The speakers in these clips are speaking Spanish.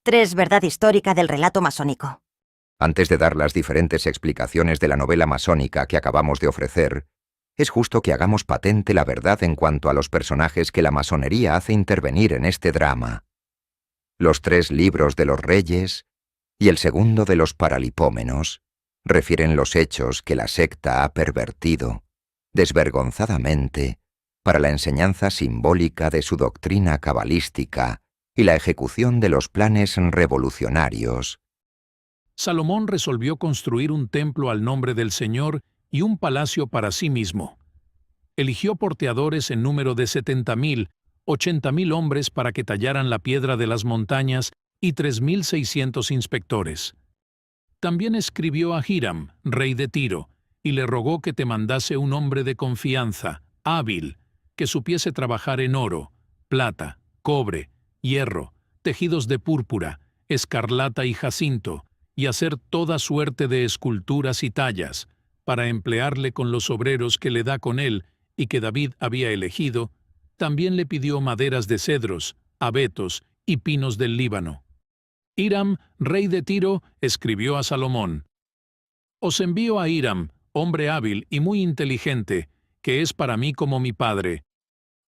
3. Verdad histórica del relato masónico. Antes de dar las diferentes explicaciones de la novela masónica que acabamos de ofrecer, es justo que hagamos patente la verdad en cuanto a los personajes que la masonería hace intervenir en este drama. Los 3 libros de los reyes y el segundo de los paralipómenos refieren los hechos que la secta ha pervertido, desvergonzadamente, para la enseñanza simbólica de su doctrina cabalística y la ejecución de los planes revolucionarios. Salomón resolvió construir un templo al nombre del Señor y un palacio para sí mismo. Eligió porteadores en número de 70,000, 80,000 hombres para que tallaran la piedra de las montañas y 3,600 inspectores. También escribió a Hiram, rey de Tiro, y le rogó que te mandase un hombre de confianza, hábil, que supiese trabajar en oro, plata, cobre, hierro, tejidos de púrpura, escarlata y jacinto, y hacer toda suerte de esculturas y tallas, para emplearle con los obreros que le da con él y que David había elegido. También le pidió maderas de cedros, abetos y pinos del Líbano. Hiram, rey de Tiro, escribió a Salomón: Os envío a Hiram, hombre hábil y muy inteligente, que es para mí como mi padre.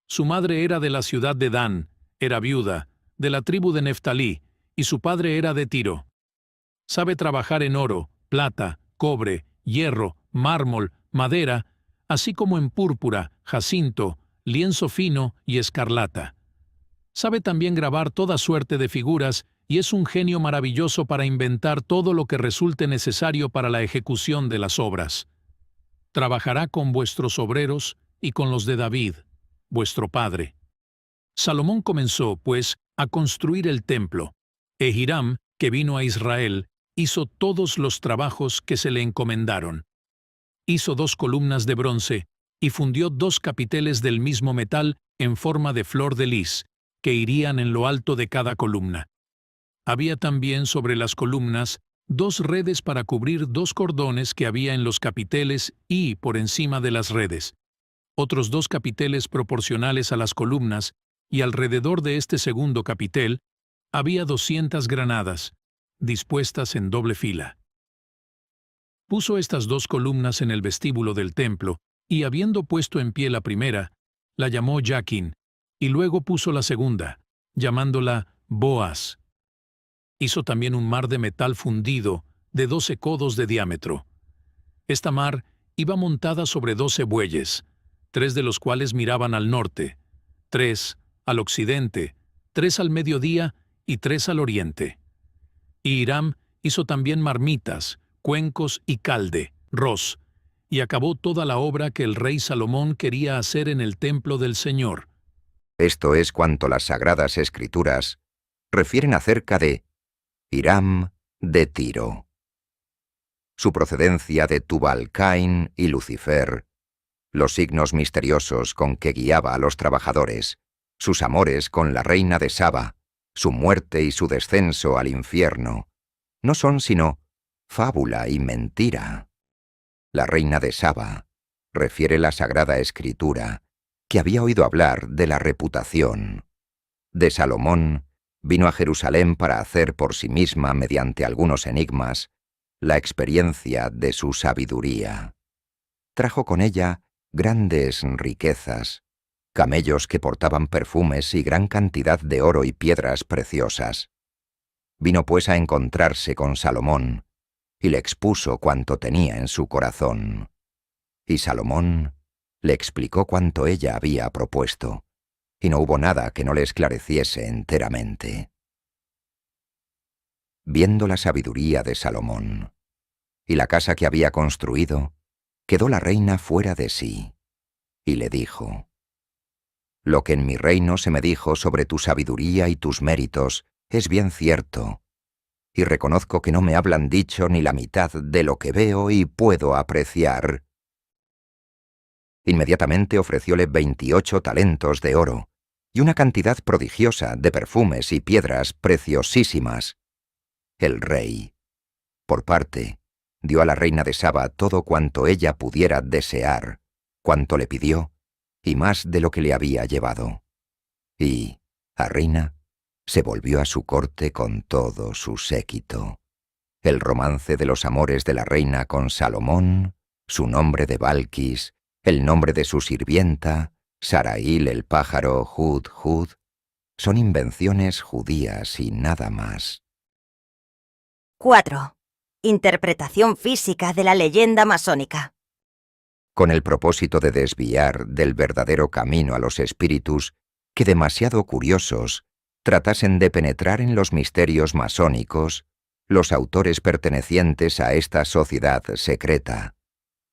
Su madre era de la ciudad de Dan, era viuda, de la tribu de Neftalí, y su padre era de Tiro. Sabe trabajar en oro, plata, cobre, hierro, mármol, madera, así como en púrpura, jacinto, lienzo fino y escarlata. Sabe también grabar toda suerte de figuras y es un genio maravilloso para inventar todo lo que resulte necesario para la ejecución de las obras. Trabajará con vuestros obreros y con los de David, vuestro padre. Salomón comenzó, pues, a construir el templo. Hiram, que vino a Israel, hizo todos los trabajos que se le encomendaron. Hizo 2 columnas de bronce y fundió 2 capiteles del mismo metal en forma de flor de lis, que irían en lo alto de cada columna. Había también sobre las columnas 2 redes para cubrir 2 cordones que había en los capiteles y por encima de las redes. Otros 2 capiteles proporcionales a las columnas, y alrededor de este segundo capitel había 200 granadas, dispuestas en doble fila. Puso estas 2 columnas en el vestíbulo del templo, y habiendo puesto en pie la primera, la llamó Yaquín, y luego puso la segunda, llamándola Boaz. Hizo también un mar de metal fundido, de 12 codos de diámetro. Esta mar iba montada sobre 12 bueyes, 3 de los cuales miraban al norte, 3 al occidente, 3 al mediodía y 3 al oriente. Y Hiram hizo también marmitas, cuencos y calde, ros, y acabó toda la obra que el rey Salomón quería hacer en el templo del Señor. Esto es cuanto las Sagradas Escrituras refieren acerca de Hiram de Tiro. Su procedencia de Tubal-Caín y Lucifer, los signos misteriosos con que guiaba a los trabajadores, sus amores con la reina de Saba, su muerte y su descenso al infierno, no son sino fábula y mentira. La reina de Saba, refiere la Sagrada Escritura, que había oído hablar de la reputación de Salomón, vino a Jerusalén para hacer por sí misma, mediante algunos enigmas, la experiencia de su sabiduría. Trajo con ella grandes riquezas, camellos que portaban perfumes y gran cantidad de oro y piedras preciosas. Vino pues a encontrarse con Salomón, y le expuso cuanto tenía en su corazón. Y Salomón le explicó cuanto ella había propuesto, y no hubo nada que no le esclareciese enteramente. Viendo la sabiduría de Salomón, y la casa que había construido, quedó la reina fuera de sí, y le dijo: Lo que en mi reino se me dijo sobre tu sabiduría y tus méritos es bien cierto, y reconozco que no me hablan dicho ni la mitad de lo que veo y puedo apreciar. Inmediatamente ofrecióle 28 talentos de oro, y una cantidad prodigiosa de perfumes y piedras preciosísimas. El rey, por parte, dio a la reina de Saba todo cuanto ella pudiera desear, cuanto le pidió, y más de lo que le había llevado. Y, a reina, se volvió a su corte con todo su séquito. El romance de los amores de la reina con Salomón, su nombre de Balquis, el nombre de su sirvienta, Sarail el pájaro Hud Hud, son invenciones judías y nada más. 4. Interpretación física de la leyenda masónica. Con el propósito de desviar del verdadero camino a los espíritus que, demasiado curiosos, tratasen de penetrar en los misterios masónicos, los autores pertenecientes a esta sociedad secreta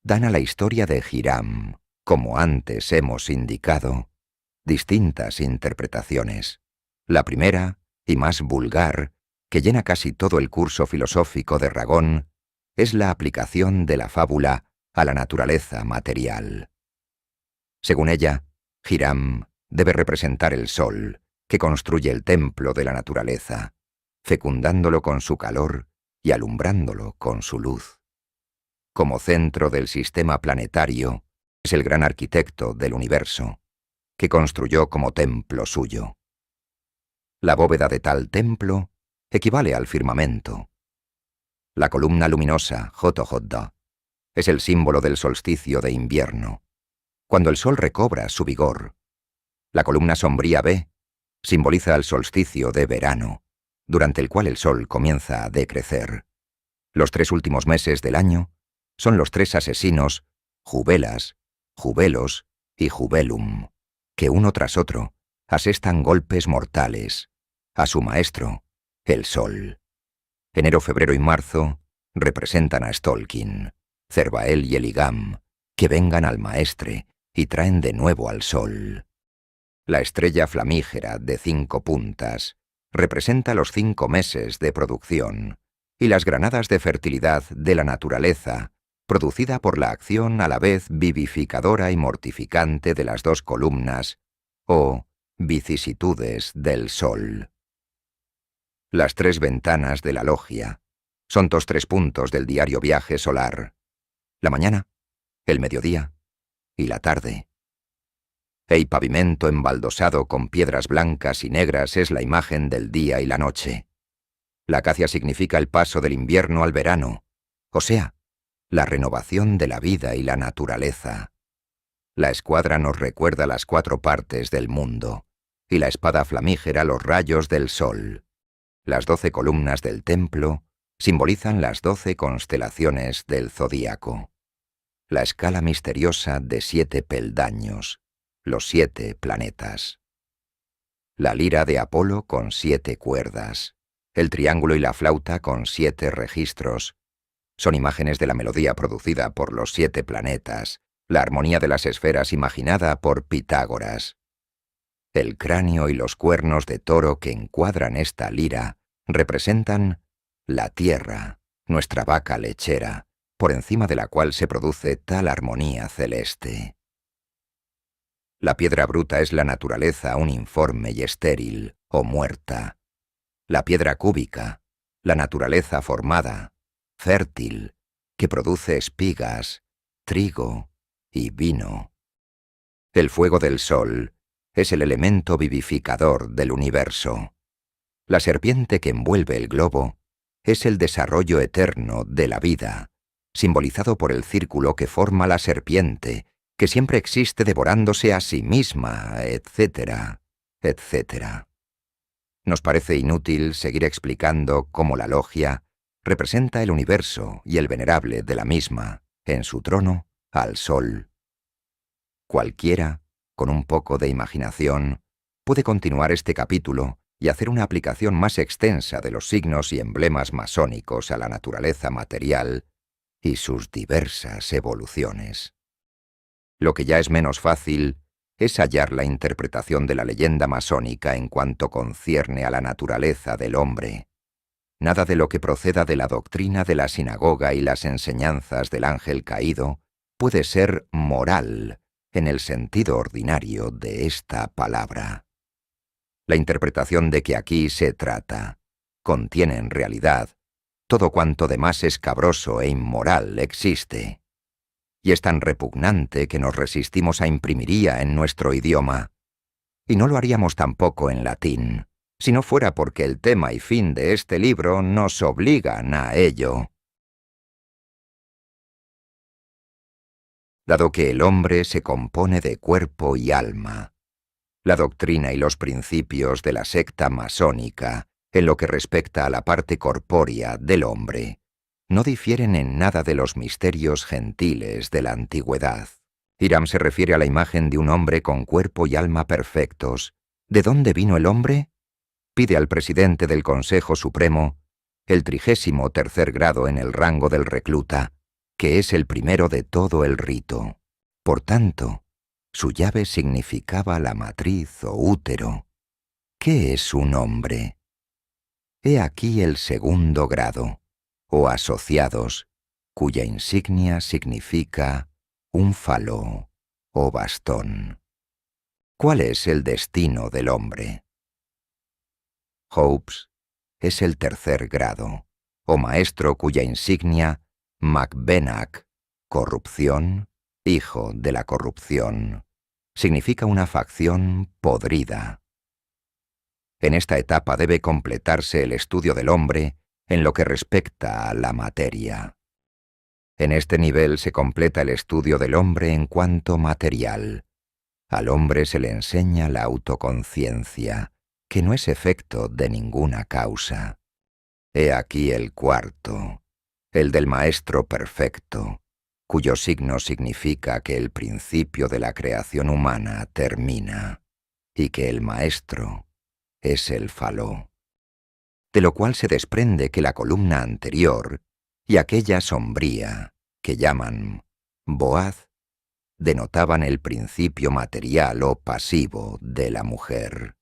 dan a la historia de Hiram, como antes hemos indicado, distintas interpretaciones. La primera, y más vulgar, que llena casi todo el curso filosófico de Ragón, es la aplicación de la fábula a la naturaleza material. Según ella, Hiram debe representar el sol, que construye el templo de la naturaleza, fecundándolo con su calor y alumbrándolo con su luz. Como centro del sistema planetario, es el gran arquitecto del universo, que construyó como templo suyo. La bóveda de tal templo equivale al firmamento. La columna luminosa, Jotohodda, es el símbolo del solsticio de invierno, cuando el sol recobra su vigor. La columna sombría B simboliza el solsticio de verano, durante el cual el sol comienza a decrecer. Los 3 últimos meses del año son los 3 asesinos, Jubelas, Jubelos y Jubelum, que uno tras otro asestan golpes mortales a su maestro, el sol. Enero, febrero y marzo representan a Stolkin, Cervael y Eligam, que vengan al maestre y traen de nuevo al sol. La estrella flamígera de 5 puntas representa los 5 meses de producción y las granadas de fertilidad de la naturaleza, producida por la acción a la vez vivificadora y mortificante de las 2 columnas, o vicisitudes del sol. Las 3 ventanas de la logia son 2 3 puntos del diario viaje solar: la mañana, el mediodía y la tarde. El pavimento embaldosado con piedras blancas y negras es la imagen del día y la noche. La acacia significa el paso del invierno al verano, o sea, la renovación de la vida y la naturaleza. La escuadra nos recuerda las 4 partes del mundo, y la espada flamígera los rayos del sol. Las 12 columnas del templo simbolizan las 12 constelaciones del zodíaco. La escala misteriosa de 7 peldaños, los 7 planetas. La lira de Apolo con 7 cuerdas, el triángulo y la flauta con 7 registros. Son imágenes de la melodía producida por los 7 planetas, la armonía de las esferas imaginada por Pitágoras. El cráneo y los cuernos de toro que encuadran esta lira representan la tierra, nuestra vaca lechera, por encima de la cual se produce tal armonía celeste. La piedra bruta es la naturaleza aún informe y estéril, o muerta. La piedra cúbica, la naturaleza formada, fértil, que produce espigas, trigo y vino. El fuego del sol es el elemento vivificador del universo. La serpiente que envuelve el globo es el desarrollo eterno de la vida, simbolizado por el círculo que forma la serpiente, que siempre existe devorándose a sí misma, etcétera, etcétera. Nos parece inútil seguir explicando cómo la logia representa el universo y el venerable de la misma, en su trono, al sol. Cualquiera, con un poco de imaginación, puede continuar este capítulo y hacer una aplicación más extensa de los signos y emblemas masónicos a la naturaleza material y sus diversas evoluciones. Lo que ya es menos fácil es hallar la interpretación de la leyenda masónica en cuanto concierne a la naturaleza del hombre. Nada de lo que proceda de la doctrina de la sinagoga y las enseñanzas del ángel caído puede ser moral en el sentido ordinario de esta palabra. La interpretación de que aquí se trata contiene en realidad todo cuanto de más escabroso e inmoral existe, y es tan repugnante que nos resistimos a imprimirla en nuestro idioma, y no lo haríamos tampoco en latín, si no fuera porque el tema y fin de este libro nos obligan a ello. Dado que el hombre se compone de cuerpo y alma, la doctrina y los principios de la secta masónica, en lo que respecta a la parte corpórea del hombre, no difieren en nada de los misterios gentiles de la antigüedad. Hiram se refiere a la imagen de un hombre con cuerpo y alma perfectos. ¿De dónde vino el hombre? Pide al presidente del Consejo Supremo el 33º grado en el rango del recluta, que es el primero de todo el rito. Por tanto, su llave significaba la matriz o útero. ¿Qué es un hombre? He aquí el 2º grado, o asociados, cuya insignia significa un faló o bastón. ¿Cuál es el destino del hombre? Hopes es el 3er grado, o maestro cuya insignia Macbenac, corrupción, hijo de la corrupción, significa una facción podrida. En esta etapa debe completarse el estudio del hombre en lo que respecta a la materia. En este nivel se completa el estudio del hombre en cuanto material. Al hombre se le enseña la autoconciencia, que no es efecto de ninguna causa. He aquí el 4, el del Maestro Perfecto, cuyo signo significa que el principio de la creación humana termina, y que el Maestro es el faló. De lo cual se desprende que la columna anterior y aquella sombría, que llaman Boaz, denotaban el principio material o pasivo de la mujer.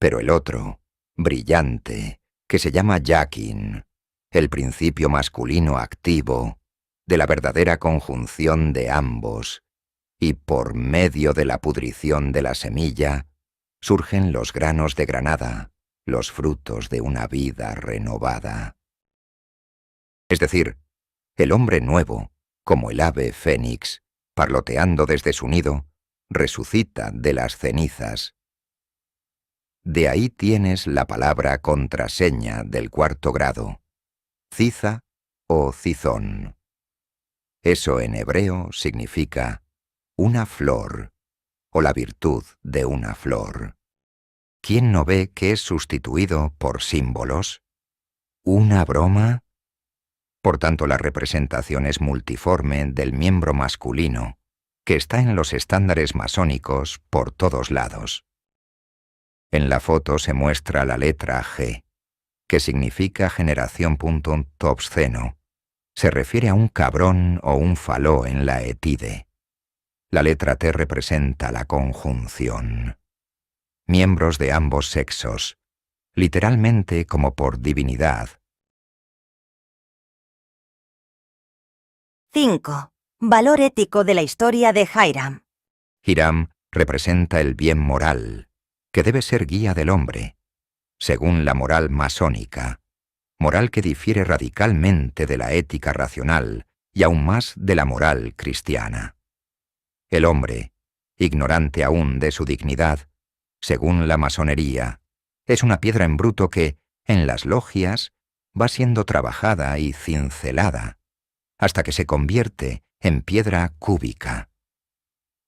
Pero el otro, brillante, que se llama Yakin, el principio masculino activo, de la verdadera conjunción de ambos, y por medio de la pudrición de la semilla, surgen los granos de granada, los frutos de una vida renovada. Es decir, el hombre nuevo, como el ave fénix, parloteando desde su nido, resucita de las cenizas. De ahí tienes la palabra contraseña del 4º grado, ciza o cizón. Eso en hebreo significa una flor o la virtud de una flor. ¿Quién no ve que es sustituido por símbolos? ¿Una broma? Por tanto, la representación es multiforme del miembro masculino, que está en los estándares masónicos por todos lados. En la foto se muestra la letra G, que significa generación obsceno. Se refiere a un cabrón o un faló en la etide. La letra T representa la conjunción. Miembros de ambos sexos, literalmente como por divinidad. 5. Valor ético de la historia de Hiram. Hiram representa el bien moral, que debe ser guía del hombre, según la moral masónica, moral que difiere radicalmente de la ética racional y aún más de la moral cristiana. El hombre, ignorante aún de su dignidad, según la masonería, es una piedra en bruto que, en las logias, va siendo trabajada y cincelada, hasta que se convierte en piedra cúbica.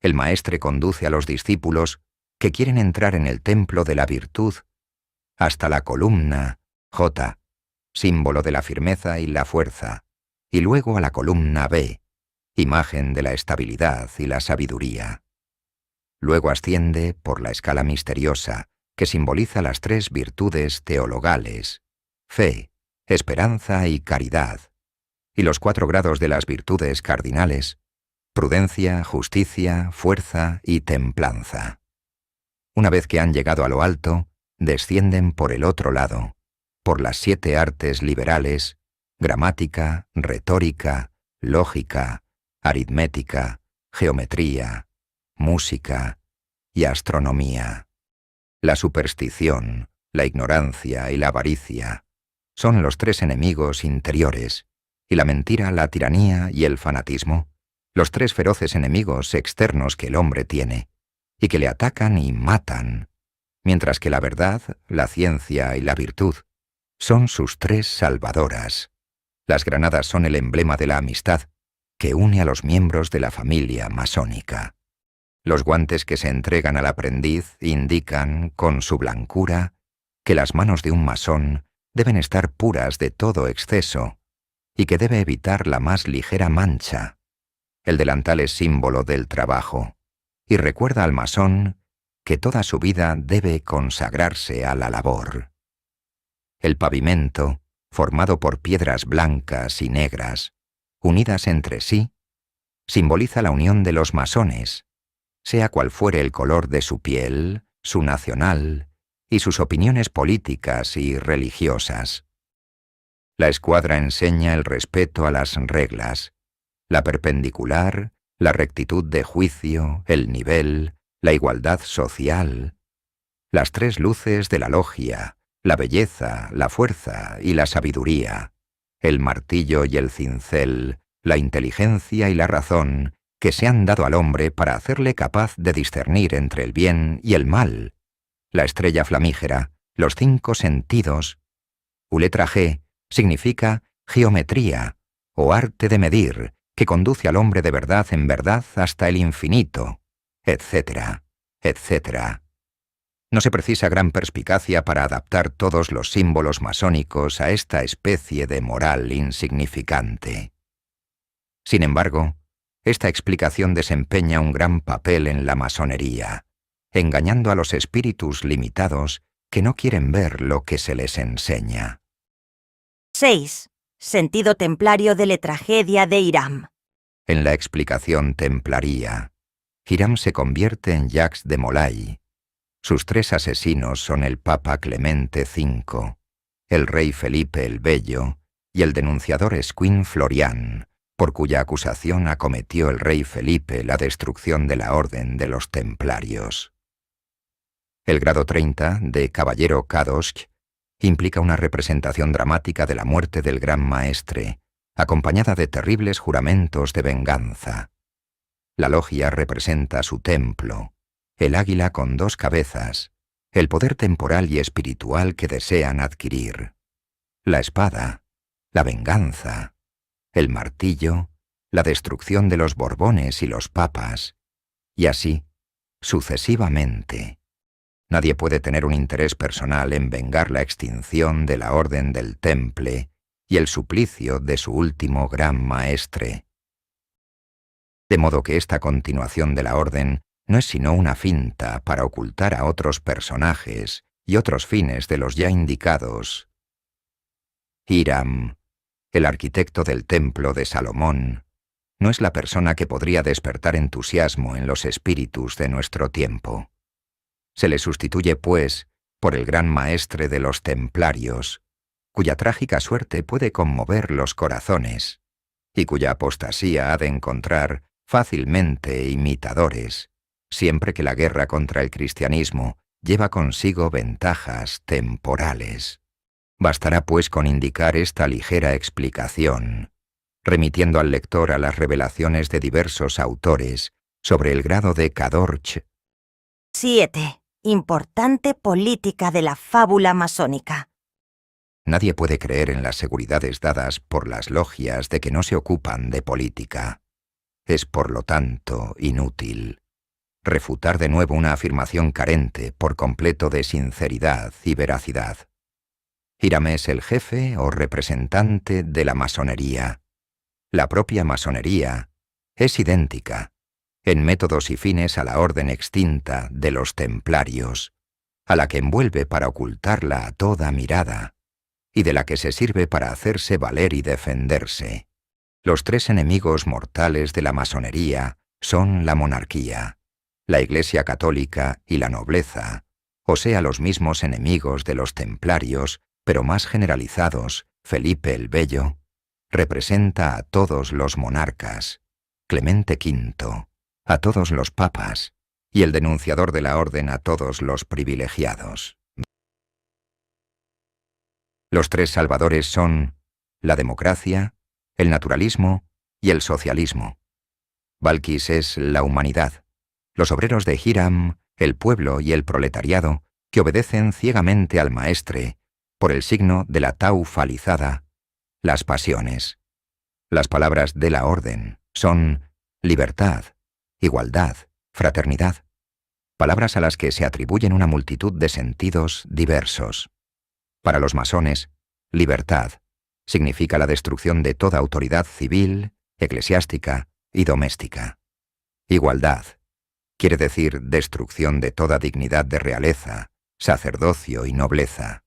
El maestre conduce a los discípulos que quieren entrar en el templo de la virtud hasta la columna J, símbolo de la firmeza y la fuerza, y luego a la columna B, imagen de la estabilidad y la sabiduría. Luego asciende por la escala misteriosa que simboliza las 3 virtudes teologales, fe, esperanza y caridad, y los 4 grados de las virtudes cardinales, prudencia, justicia, fuerza y templanza. Una vez que han llegado a lo alto, descienden por el otro lado, por las 7 artes liberales, gramática, retórica, lógica, aritmética, geometría, música y astronomía. La superstición, la ignorancia y la avaricia son los 3 enemigos interiores, y la mentira, la tiranía y el fanatismo, los 3 feroces enemigos externos que el hombre tiene, y que le atacan y matan, mientras que la verdad, la ciencia y la virtud son sus tres salvadoras. Las granadas son el emblema de la amistad que une a los miembros de la familia masónica. Los guantes que se entregan al aprendiz indican, con su blancura, que las manos de un masón deben estar puras de todo exceso y que debe evitar la más ligera mancha. El delantal es símbolo del trabajo y recuerda al masón que toda su vida debe consagrarse a la labor. El pavimento, formado por piedras blancas y negras, unidas entre sí, simboliza la unión de los masones, sea cual fuere el color de su piel, su nacional y sus opiniones políticas y religiosas. La escuadra enseña el respeto a las reglas, la perpendicular, la rectitud de juicio, el nivel, la igualdad social, las tres luces de la logia, la belleza, la fuerza y la sabiduría, el martillo y el cincel, la inteligencia y la razón que se han dado al hombre para hacerle capaz de discernir entre el bien y el mal, la estrella flamígera, los 5 sentidos. Letra G significa geometría o arte de medir que conduce al hombre de verdad en verdad hasta el infinito, etcétera, etcétera. No se precisa gran perspicacia para adaptar todos los símbolos masónicos a esta especie de moral insignificante. Sin embargo, esta explicación desempeña un gran papel en la masonería, engañando a los espíritus limitados que no quieren ver lo que se les enseña. 6. Sentido templario de la tragedia de Hiram. En la explicación templaría, Hiram se convierte en Jacques de Molay. Sus 3 asesinos son el Papa Clemente V, el rey Felipe el Bello y el denunciador Escuin Florian, por cuya acusación acometió el rey Felipe la destrucción de la Orden de los Templarios. El grado 30 de Caballero Kadosh implica una representación dramática de la muerte del Gran Maestre, acompañada de terribles juramentos de venganza. La logia representa su templo, el águila con 2 cabezas, el poder temporal y espiritual que desean adquirir, la espada, la venganza, el martillo, la destrucción de los Borbones y los papas, y así, sucesivamente. Nadie puede tener un interés personal en vengar la extinción de la Orden del Temple y el suplicio de su último gran maestre. De modo que esta continuación de la Orden no es sino una finta para ocultar a otros personajes y otros fines de los ya indicados. Hiram, el arquitecto del templo de Salomón, no es la persona que podría despertar entusiasmo en los espíritus de nuestro tiempo. Se le sustituye, pues, por el gran maestre de los templarios, cuya trágica suerte puede conmover los corazones, y cuya apostasía ha de encontrar fácilmente imitadores, siempre que la guerra contra el cristianismo lleva consigo ventajas temporales. Bastará pues con indicar esta ligera explicación, remitiendo al lector a las revelaciones de diversos autores sobre el grado de Kadorch. 7. Importante política de la fábula masónica. Nadie puede creer en las seguridades dadas por las logias de que no se ocupan de política. Es, por lo tanto, inútil refutar de nuevo una afirmación carente por completo de sinceridad y veracidad. Hiram es el jefe o representante de la masonería. La propia masonería es idéntica, en métodos y fines, a la orden extinta de los templarios, a la que envuelve para ocultarla a toda mirada, y de la que se sirve para hacerse valer y defenderse. Los 3 enemigos mortales de la masonería son la monarquía, la Iglesia católica y la nobleza, o sea, los mismos enemigos de los templarios, pero más generalizados. Felipe el Bello representa a todos los monarcas, Clemente V a todos los papas y el denunciador de la orden a todos los privilegiados. Los 3 salvadores son la democracia, el naturalismo y el socialismo. Balkis es la humanidad. Los obreros de Hiram, el pueblo y el proletariado que obedecen ciegamente al maestre por el signo de la tau falizada, las pasiones. Las palabras de la orden son libertad, igualdad, fraternidad, palabras a las que se atribuyen una multitud de sentidos diversos. Para los masones, libertad significa la destrucción de toda autoridad civil, eclesiástica y doméstica. Igualdad quiere decir destrucción de toda dignidad de realeza, sacerdocio y nobleza.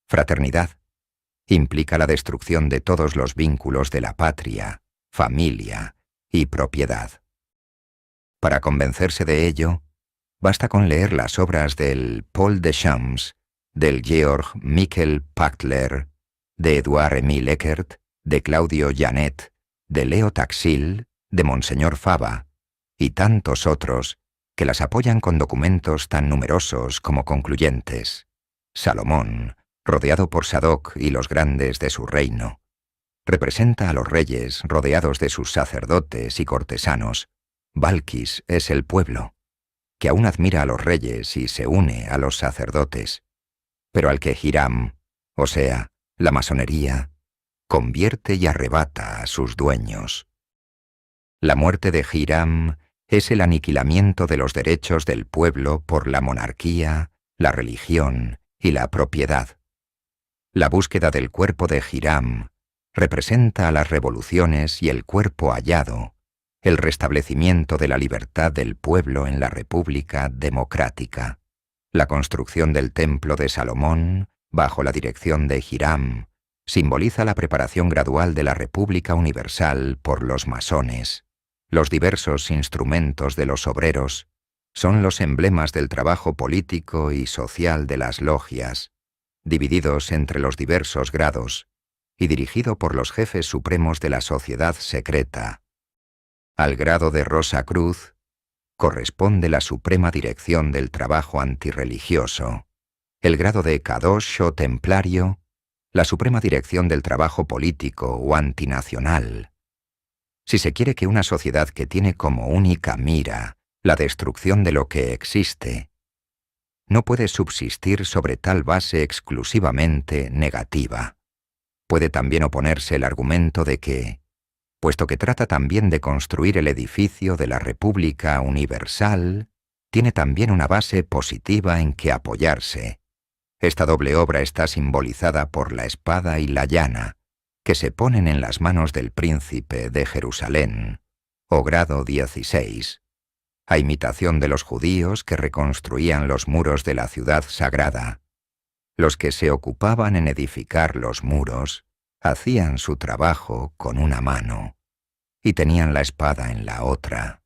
Fraternidad implica la destrucción de todos los vínculos de la patria, familia y propiedad. Para convencerse de ello, basta con leer las obras del Paul Deschamps, del Georg Michael Pachtler, de Édouard-Émile Eckert, de Claudio Janet, de Leo Taxil, de Monseñor Fava, y tantos otros que las apoyan con documentos tan numerosos como concluyentes. Salomón, rodeado por Sadoc y los grandes de su reino, representa a los reyes rodeados de sus sacerdotes y cortesanos. Balquis es el pueblo, que aún admira a los reyes y se une a los sacerdotes, pero al que Hiram, o sea, la masonería, convierte y arrebata a sus dueños. La muerte de Hiram es el aniquilamiento de los derechos del pueblo por la monarquía, la religión y la propiedad. La búsqueda del cuerpo de Hiram representa a las revoluciones y el cuerpo hallado, el restablecimiento de la libertad del pueblo en la República Democrática. La construcción del Templo de Salomón, bajo la dirección de Hiram, simboliza la preparación gradual de la República Universal por los masones. Los diversos instrumentos de los obreros son los emblemas del trabajo político y social de las logias, divididos entre los diversos grados y dirigido por los jefes supremos de la sociedad secreta. Al grado de Rosa Cruz corresponde la suprema dirección del trabajo antirreligioso, el grado de Kadosh o templario, la suprema dirección del trabajo político o antinacional. Si se quiere que una sociedad que tiene como única mira la destrucción de lo que existe, no puede subsistir sobre tal base exclusivamente negativa. Puede también oponerse el argumento de que, puesto que trata también de construir el edificio de la República Universal, tiene también una base positiva en que apoyarse. Esta doble obra está simbolizada por la espada y la llana, que se ponen en las manos del príncipe de Jerusalén, o grado 16, a imitación de los judíos que reconstruían los muros de la ciudad sagrada. Los que se ocupaban en edificar los muros hacían su trabajo con una mano y tenían la espada en la otra.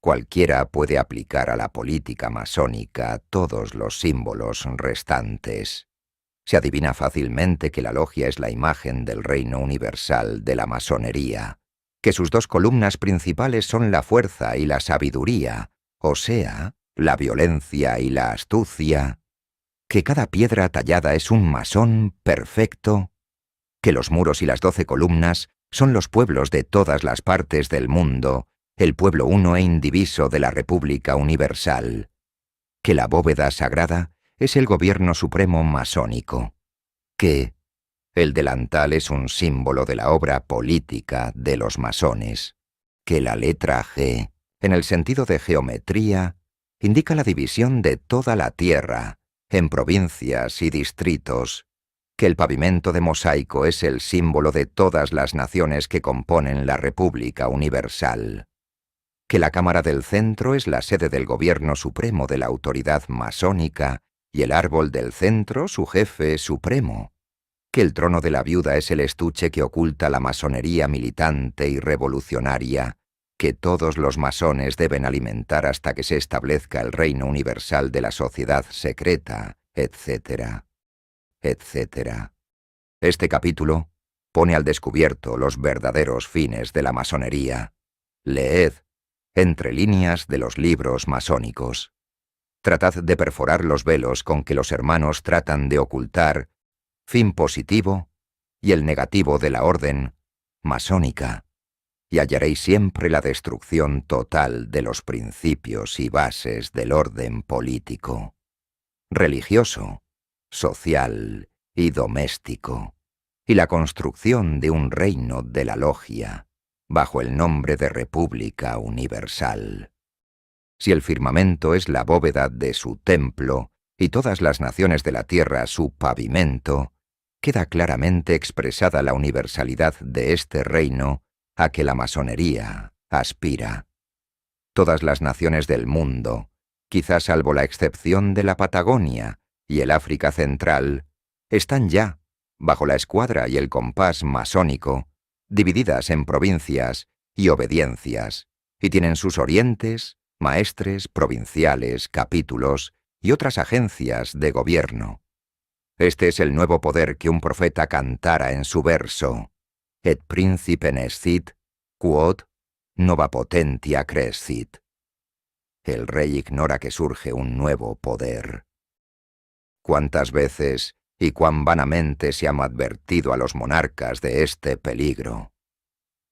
Cualquiera puede aplicar a la política masónica todos los símbolos restantes. Se adivina fácilmente que la logia es la imagen del reino universal de la masonería, que sus dos columnas principales son la fuerza y la sabiduría, o sea, la violencia y la astucia, que cada piedra tallada es un masón perfecto, que los muros y las 12 columnas son los pueblos de todas las partes del mundo, el pueblo uno e indiviso de la República Universal, que la bóveda sagrada es el gobierno supremo masónico, que el delantal es un símbolo de la obra política de los masones, que la letra G, en el sentido de geometría, indica la división de toda la tierra en provincias y distritos, que el pavimento de mosaico es el símbolo de todas las naciones que componen la República Universal, que la Cámara del Centro es la sede del gobierno supremo de la autoridad masónica y el árbol del centro su jefe supremo, que el trono de la viuda es el estuche que oculta la masonería militante y revolucionaria, que todos los masones deben alimentar hasta que se establezca el reino universal de la sociedad secreta, etc., etc. Este capítulo pone al descubierto los verdaderos fines de la masonería. Leed entre líneas de los libros masónicos. Tratad de perforar los velos con que los hermanos tratan de ocultar fin positivo y el negativo de la orden masónica, y hallaréis siempre la destrucción total de los principios y bases del orden político. religioso, social y doméstico, y la construcción de un reino de la logia, bajo el nombre de República Universal. Si el firmamento es la bóveda de su templo y todas las naciones de la tierra su pavimento, queda claramente expresada la universalidad de este reino a que la masonería aspira. Todas las naciones del mundo, quizás salvo la excepción de la Patagonia y el África Central, están ya, bajo la escuadra y el compás masónico, divididas en provincias y obediencias, y tienen sus orientes, maestres, provinciales, capítulos y otras agencias de gobierno. Este es el nuevo poder que un profeta cantara en su verso: Et principem escit, quod nova potentia crescit. El rey ignora que surge un nuevo poder. ¿Cuántas veces y cuán vanamente se han advertido a los monarcas de este peligro?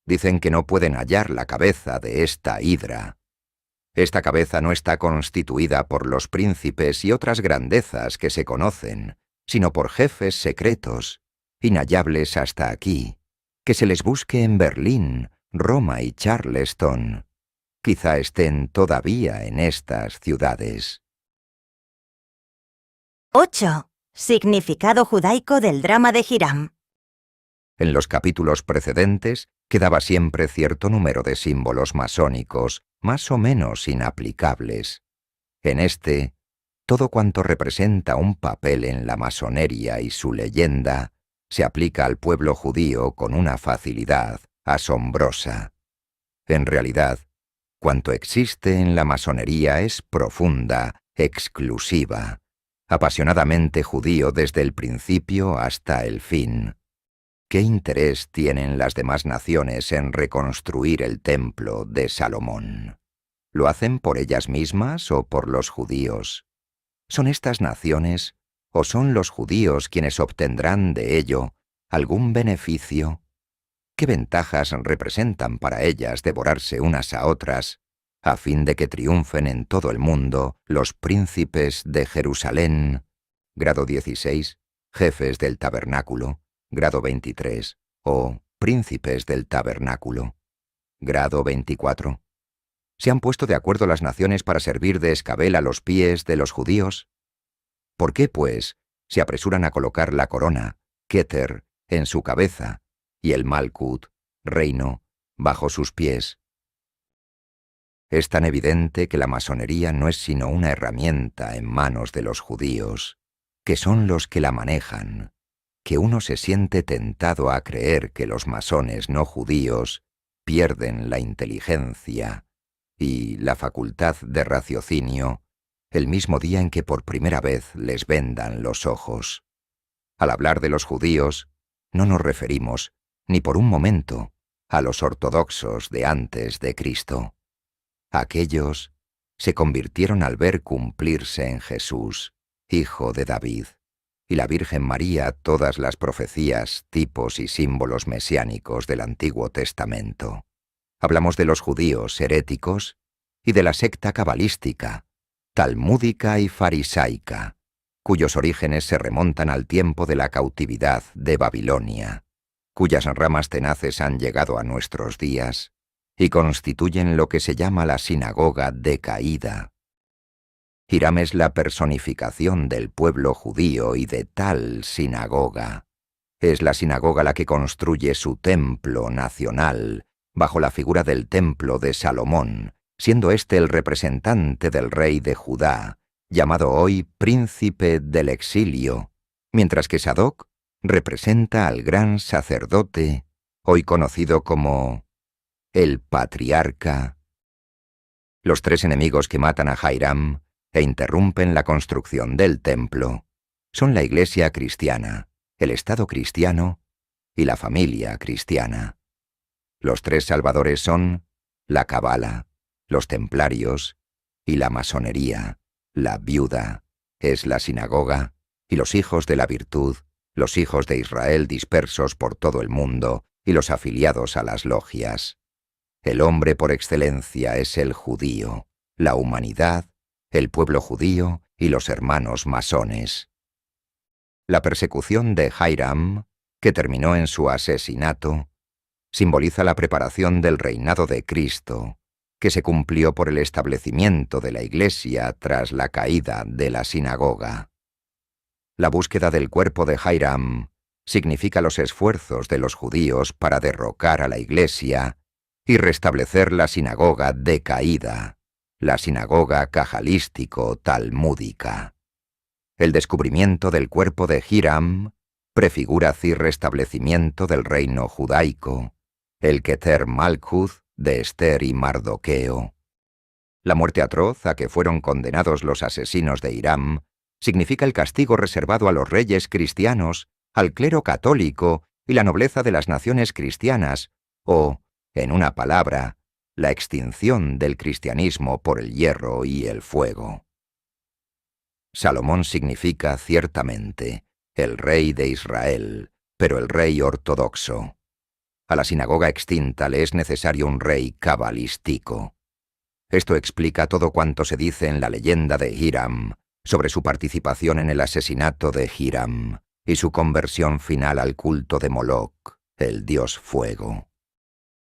Dicen que no pueden hallar la cabeza de esta hidra. Esta cabeza no está constituida por los príncipes y otras grandezas que se conocen, sino por jefes secretos, inhallables hasta aquí, que se les busque en Berlín, Roma y Charleston. Quizá estén todavía en estas ciudades. 8. Significado judaico del drama de Hiram. En los capítulos precedentes quedaba siempre cierto número de símbolos masónicos, más o menos inaplicables. En este, todo cuanto representa un papel en la masonería y su leyenda se aplica al pueblo judío con una facilidad asombrosa. En realidad, cuanto existe en la masonería es profunda, exclusiva, apasionadamente judío desde el principio hasta el fin. ¿Qué interés tienen las demás naciones en reconstruir el templo de Salomón? ¿Lo hacen por ellas mismas o por los judíos? ¿Son estas naciones o son los judíos quienes obtendrán de ello algún beneficio? ¿Qué ventajas representan para ellas devorarse unas a otras, a fin de que triunfen en todo el mundo los príncipes de Jerusalén, grado 16, jefes del tabernáculo, grado 23, o príncipes del tabernáculo, grado 24? ¿Se han puesto de acuerdo las naciones para servir de escabel a los pies de los judíos? ¿Por qué, pues, se apresuran a colocar la corona, Keter, en su cabeza, y el Malkut, reino, bajo sus pies? Es tan evidente que la masonería no es sino una herramienta en manos de los judíos, que son los que la manejan, que uno se siente tentado a creer que los masones no judíos pierden la inteligencia y la facultad de raciocinio el mismo día en que por primera vez les vendan los ojos. Al hablar de los judíos, no nos referimos, ni por un momento, a los ortodoxos de antes de Cristo. Aquellos se convirtieron al ver cumplirse en Jesús, hijo de David, y la Virgen María todas las profecías, tipos y símbolos mesiánicos del Antiguo Testamento. Hablamos de los judíos heréticos y de la secta cabalística, talmúdica y farisaica, cuyos orígenes se remontan al tiempo de la cautividad de Babilonia, cuyas ramas tenaces han llegado a nuestros días y constituyen lo que se llama la sinagoga decaída. Hiram es la personificación del pueblo judío y de tal sinagoga. Es la sinagoga la que construye su templo nacional, bajo la figura del templo de Salomón, siendo éste el representante del rey de Judá, llamado hoy príncipe del exilio, mientras que Sadoc representa al gran sacerdote, hoy conocido como el patriarca. Los tres enemigos que matan a Hiram e interrumpen la construcción del templo son la Iglesia cristiana, el Estado cristiano y la familia cristiana. Los tres salvadores son la Cabala, los templarios y la masonería. La viuda es la sinagoga y los hijos de la virtud, los hijos de Israel dispersos por todo el mundo y los afiliados a las logias. El hombre por excelencia es el judío, la humanidad, el pueblo judío y los hermanos masones. La persecución de Hiram, que terminó en su asesinato, simboliza la preparación del reinado de Cristo, que se cumplió por el establecimiento de la Iglesia tras la caída de la sinagoga. La búsqueda del cuerpo de Hiram significa los esfuerzos de los judíos para derrocar a la Iglesia y restablecer la sinagoga decaída, la sinagoga cajalístico-talmúdica. El descubrimiento del cuerpo de Hiram prefigura el restablecimiento del reino judaico, el Keter Malkuth de Esther y Mardoqueo. La muerte atroz a que fueron condenados los asesinos de Hiram significa el castigo reservado a los reyes cristianos, al clero católico y la nobleza de las naciones cristianas, o, en una palabra, la extinción del cristianismo por el hierro y el fuego. Salomón significa, ciertamente, el rey de Israel, pero el rey ortodoxo. A la sinagoga extinta le es necesario un rey cabalístico. Esto explica todo cuanto se dice en la leyenda de Hiram sobre su participación en el asesinato de Hiram y su conversión final al culto de Moloch, el dios fuego.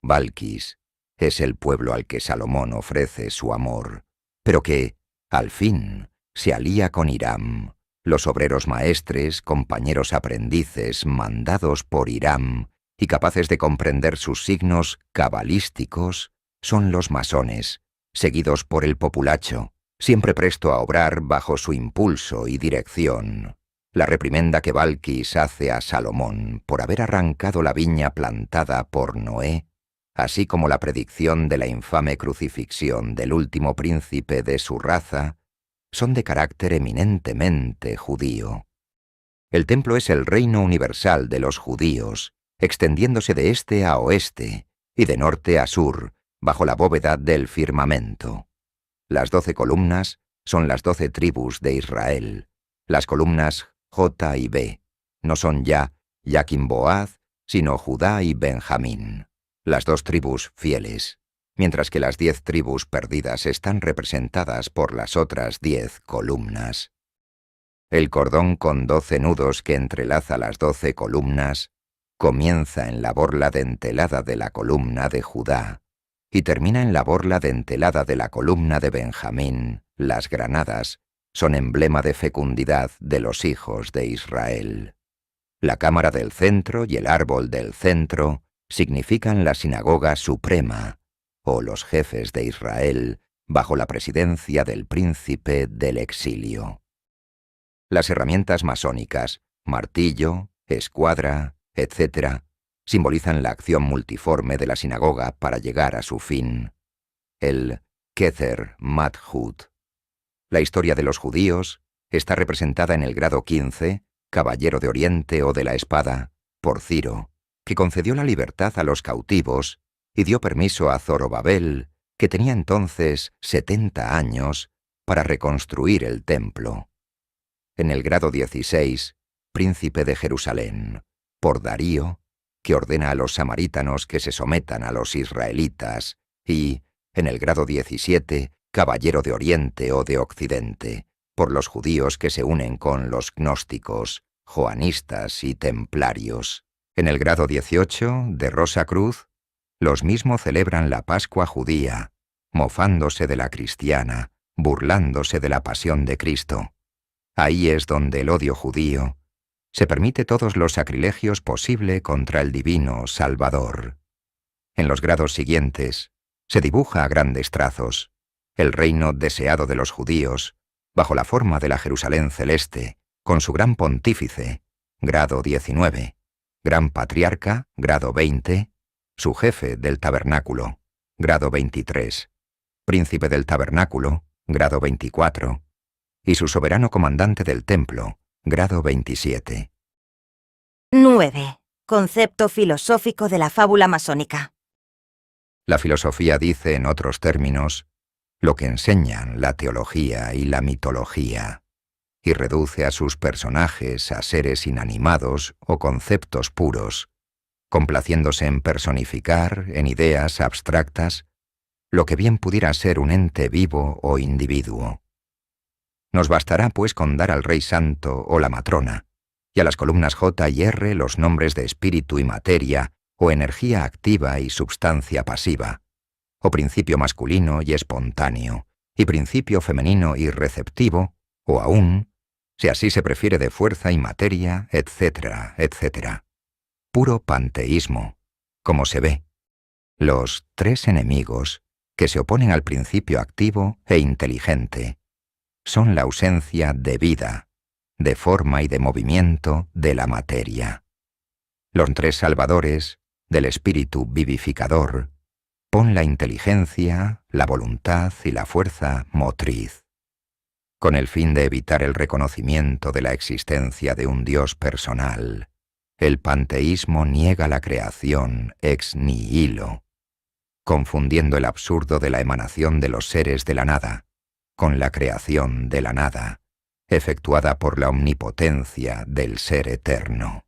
Balquis es el pueblo al que Salomón ofrece su amor, pero que, al fin, se alía con Hiram, los obreros maestres, compañeros aprendices, mandados por Hiram y capaces de comprender sus signos cabalísticos, son los masones, seguidos por el populacho, siempre presto a obrar bajo su impulso y dirección. La reprimenda que Balquis hace a Salomón por haber arrancado la viña plantada por Noé, así como la predicción de la infame crucifixión del último príncipe de su raza, son de carácter eminentemente judío. El templo es el reino universal de los judíos, extendiéndose de este a oeste y de norte a sur, bajo la bóveda del firmamento. Las 12 columnas son las 12 tribus de Israel. Las columnas J y B no son ya Jaquín Boaz, sino Judá y Benjamín, las 2 tribus fieles, mientras que las 10 tribus perdidas están representadas por las otras 10 columnas. El cordón con 12 nudos que entrelaza las 12 columnas comienza en la borla dentelada de la columna de Judá y termina en la borla dentelada de la columna de Benjamín. Las granadas son emblema de fecundidad de los hijos de Israel. La cámara del centro y el árbol del centro significan la sinagoga suprema, o los jefes de Israel, bajo la presidencia del príncipe del exilio. Las herramientas masónicas, martillo, escuadra, etc., simbolizan la acción multiforme de la sinagoga para llegar a su fin, el Keter Malkuth. La historia de los judíos está representada en el grado 15, Caballero de Oriente o de la Espada, por Ciro, que concedió la libertad a los cautivos y dio permiso a Zorobabel, que tenía entonces 70 años, para reconstruir el templo. En el grado 16, Príncipe de Jerusalén, por Darío, que ordena a los samaritanos que se sometan a los israelitas, y, en el grado 17, Caballero de Oriente o de Occidente, por los judíos que se unen con los gnósticos, joanistas y templarios. En el grado 18, de Rosa Cruz, los mismos celebran la Pascua judía, mofándose de la cristiana, burlándose de la pasión de Cristo. Ahí es donde el odio judío se permite todos los sacrilegios posible contra el divino Salvador. En los grados siguientes, se dibuja a grandes trazos el reino deseado de los judíos, bajo la forma de la Jerusalén celeste, con su gran pontífice, grado 19, gran patriarca, grado 20, su jefe del tabernáculo, grado 23, príncipe del tabernáculo, grado 24, y su soberano comandante del templo, grado 27. 9. Concepto filosófico de la fábula masónica. La filosofía dice, en otros términos, lo que enseñan la teología y la mitología, y reduce a sus personajes a seres inanimados o conceptos puros, complaciéndose en personificar, en ideas abstractas, lo que bien pudiera ser un ente vivo o individuo. Nos bastará, pues, con dar al Rey Santo o la Matrona, y a las columnas J y R los nombres de espíritu y materia, o energía activa y substancia pasiva, o principio masculino y espontáneo, y principio femenino y receptivo, o aún, si así se prefiere, de fuerza y materia, etcétera, etcétera. Puro panteísmo, como se ve. Los tres enemigos que se oponen al principio activo e inteligente son la ausencia de vida, de forma y de movimiento de la materia. Los tres salvadores del espíritu vivificador pon la inteligencia, la voluntad y la fuerza motriz. Con el fin de evitar el reconocimiento de la existencia de un Dios personal, el panteísmo niega la creación ex nihilo, confundiendo el absurdo de la emanación de los seres de la nada con la creación de la nada, efectuada por la omnipotencia del ser eterno.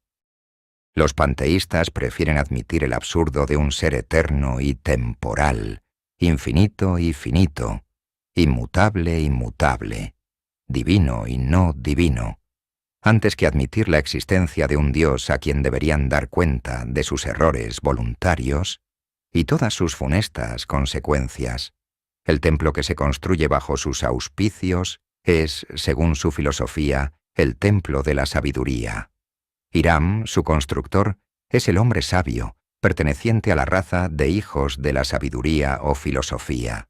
Los panteístas prefieren admitir el absurdo de un ser eterno y temporal, infinito y finito, inmutable y mutable, divino y no divino, antes que admitir la existencia de un Dios a quien deberían dar cuenta de sus errores voluntarios y todas sus funestas consecuencias. El templo que se construye bajo sus auspicios es, según su filosofía, el templo de la sabiduría. Hiram, su constructor, es el hombre sabio, perteneciente a la raza de hijos de la sabiduría o filosofía.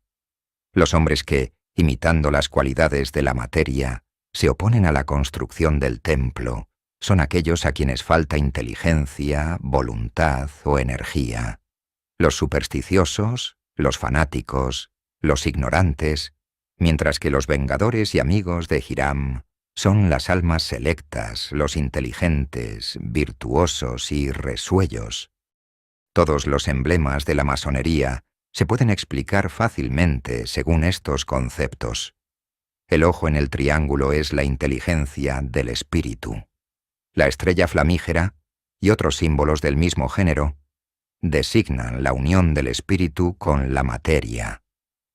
Los hombres que, imitando las cualidades de la materia, se oponen a la construcción del templo, son aquellos a quienes falta inteligencia, voluntad o energía. Los supersticiosos, los fanáticos, los ignorantes, mientras que los vengadores y amigos de Hiram son las almas selectas, los inteligentes, virtuosos y resuellos. Todos los emblemas de la masonería se pueden explicar fácilmente según estos conceptos. El ojo en el triángulo es la inteligencia del espíritu. La estrella flamígera y otros símbolos del mismo género designan la unión del espíritu con la materia.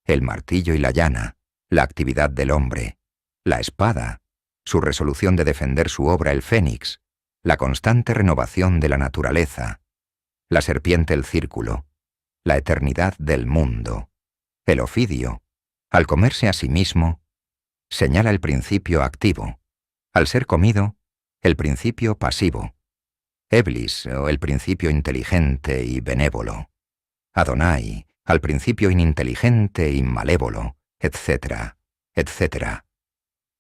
El martillo y la llana, la actividad del hombre, la espada, su resolución de defender su obra el fénix, la constante renovación de la naturaleza, la serpiente el círculo, la eternidad del mundo, el ofidio, al comerse a sí mismo, señala el principio activo, al ser comido, el principio pasivo, Eblis o el principio inteligente y benévolo, Adonai, al principio ininteligente y malévolo, etcétera, etcétera.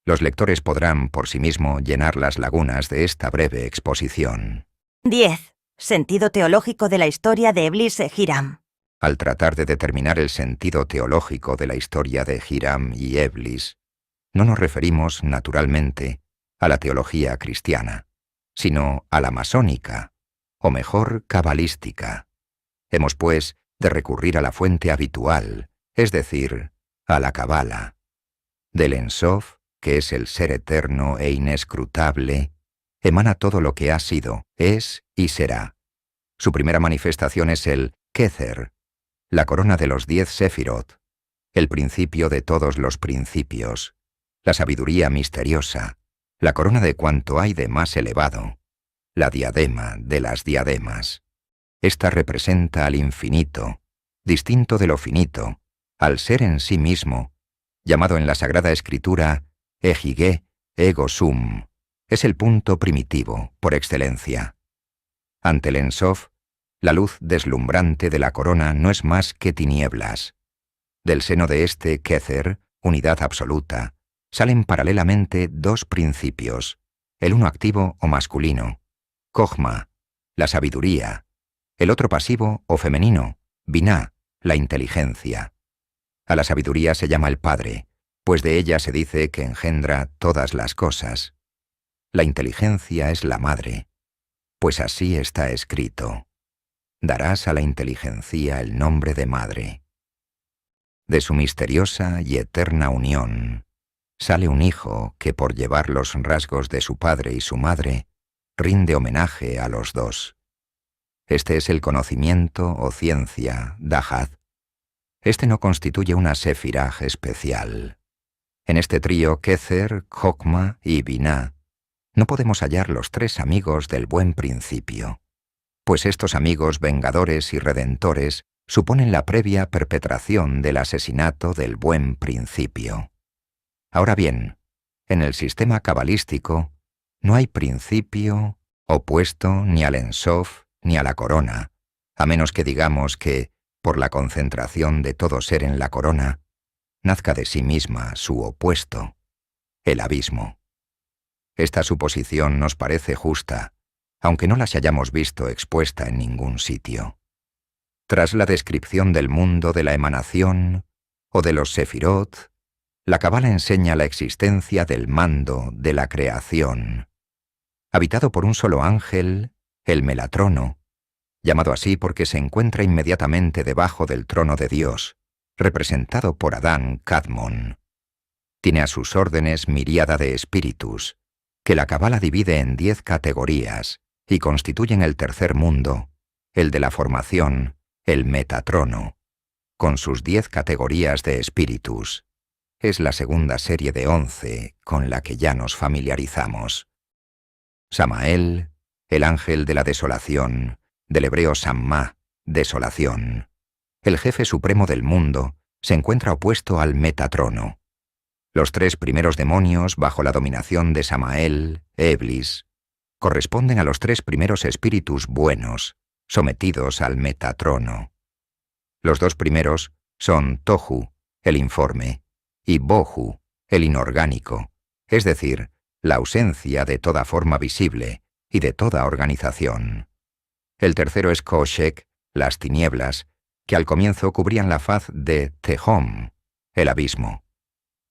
Los lectores podrán por sí mismos llenar las lagunas de esta breve exposición. 10. Sentido teológico de la historia de Eblis e Hiram. Al tratar de determinar el sentido teológico de la historia de Hiram y Eblis, no nos referimos, naturalmente, a la teología cristiana, sino a la masónica, o mejor, cabalística. Hemos, pues, de recurrir a la fuente habitual, es decir, a la Cabala. Del Ein Sof, que es el ser eterno e inescrutable, emana todo lo que ha sido, es y será. Su primera manifestación es el Kether, la corona de los 10 Sefirot, el principio de todos los principios, la sabiduría misteriosa, la corona de cuanto hay de más elevado, la diadema de las diademas. Esta representa al infinito, distinto de lo finito, al ser en sí mismo, llamado en la Sagrada Escritura Ejigé Ego Sum, es el punto primitivo, por excelencia. Ante el Ein Sof, la luz deslumbrante de la corona no es más que tinieblas. Del seno de este Kether, unidad absoluta, salen paralelamente dos principios, el uno activo o masculino, Kochma, la sabiduría, el otro pasivo o femenino, Binah, la inteligencia. A la sabiduría se llama el Padre, pues de ella se dice que engendra todas las cosas. La inteligencia es la madre, pues así está escrito: darás a la inteligencia el nombre de madre. De su misteriosa y eterna unión sale un hijo que, por llevar los rasgos de su padre y su madre, rinde homenaje a los dos. Este es el conocimiento o ciencia, Dahad. Este no constituye una sefiraj especial. En este trío Kether, Chokma y Binah no podemos hallar los tres amigos del buen principio, pues estos amigos vengadores y redentores suponen la previa perpetración del asesinato del buen principio. Ahora bien, en el sistema cabalístico no hay principio opuesto ni al Ensof ni a la corona, a menos que digamos que, por la concentración de todo ser en la corona, nazca de sí misma su opuesto, el abismo. Esta suposición nos parece justa, aunque no las hayamos visto expuesta en ningún sitio. Tras la descripción del mundo de la emanación o de los sefirot, la Cábala enseña la existencia del mando de la creación, habitado por un solo ángel, el Melatrono, llamado así porque se encuentra inmediatamente debajo del trono de Dios, representado por Adán Kadmon. Tiene a sus órdenes miríada de espíritus, que la Cábala divide en 10 categorías y constituyen el tercer mundo, el de la formación, el Metatrono, con sus 10 categorías de espíritus. Es la segunda serie de 11 con la que ya nos familiarizamos. Samael, el ángel de la desolación, del hebreo Sammá, desolación. El jefe supremo del mundo se encuentra opuesto al Metatrono. Los 3 primeros demonios, bajo la dominación de Samael, Eblis, corresponden a los 3 primeros espíritus buenos, sometidos al Metatrono. Los 2 primeros son Tohu, el informe, y Bohu, el inorgánico, es decir, la ausencia de toda forma visible y de toda organización. El tercero es Koshek, las tinieblas, que al comienzo cubrían la faz de Tehom, el abismo.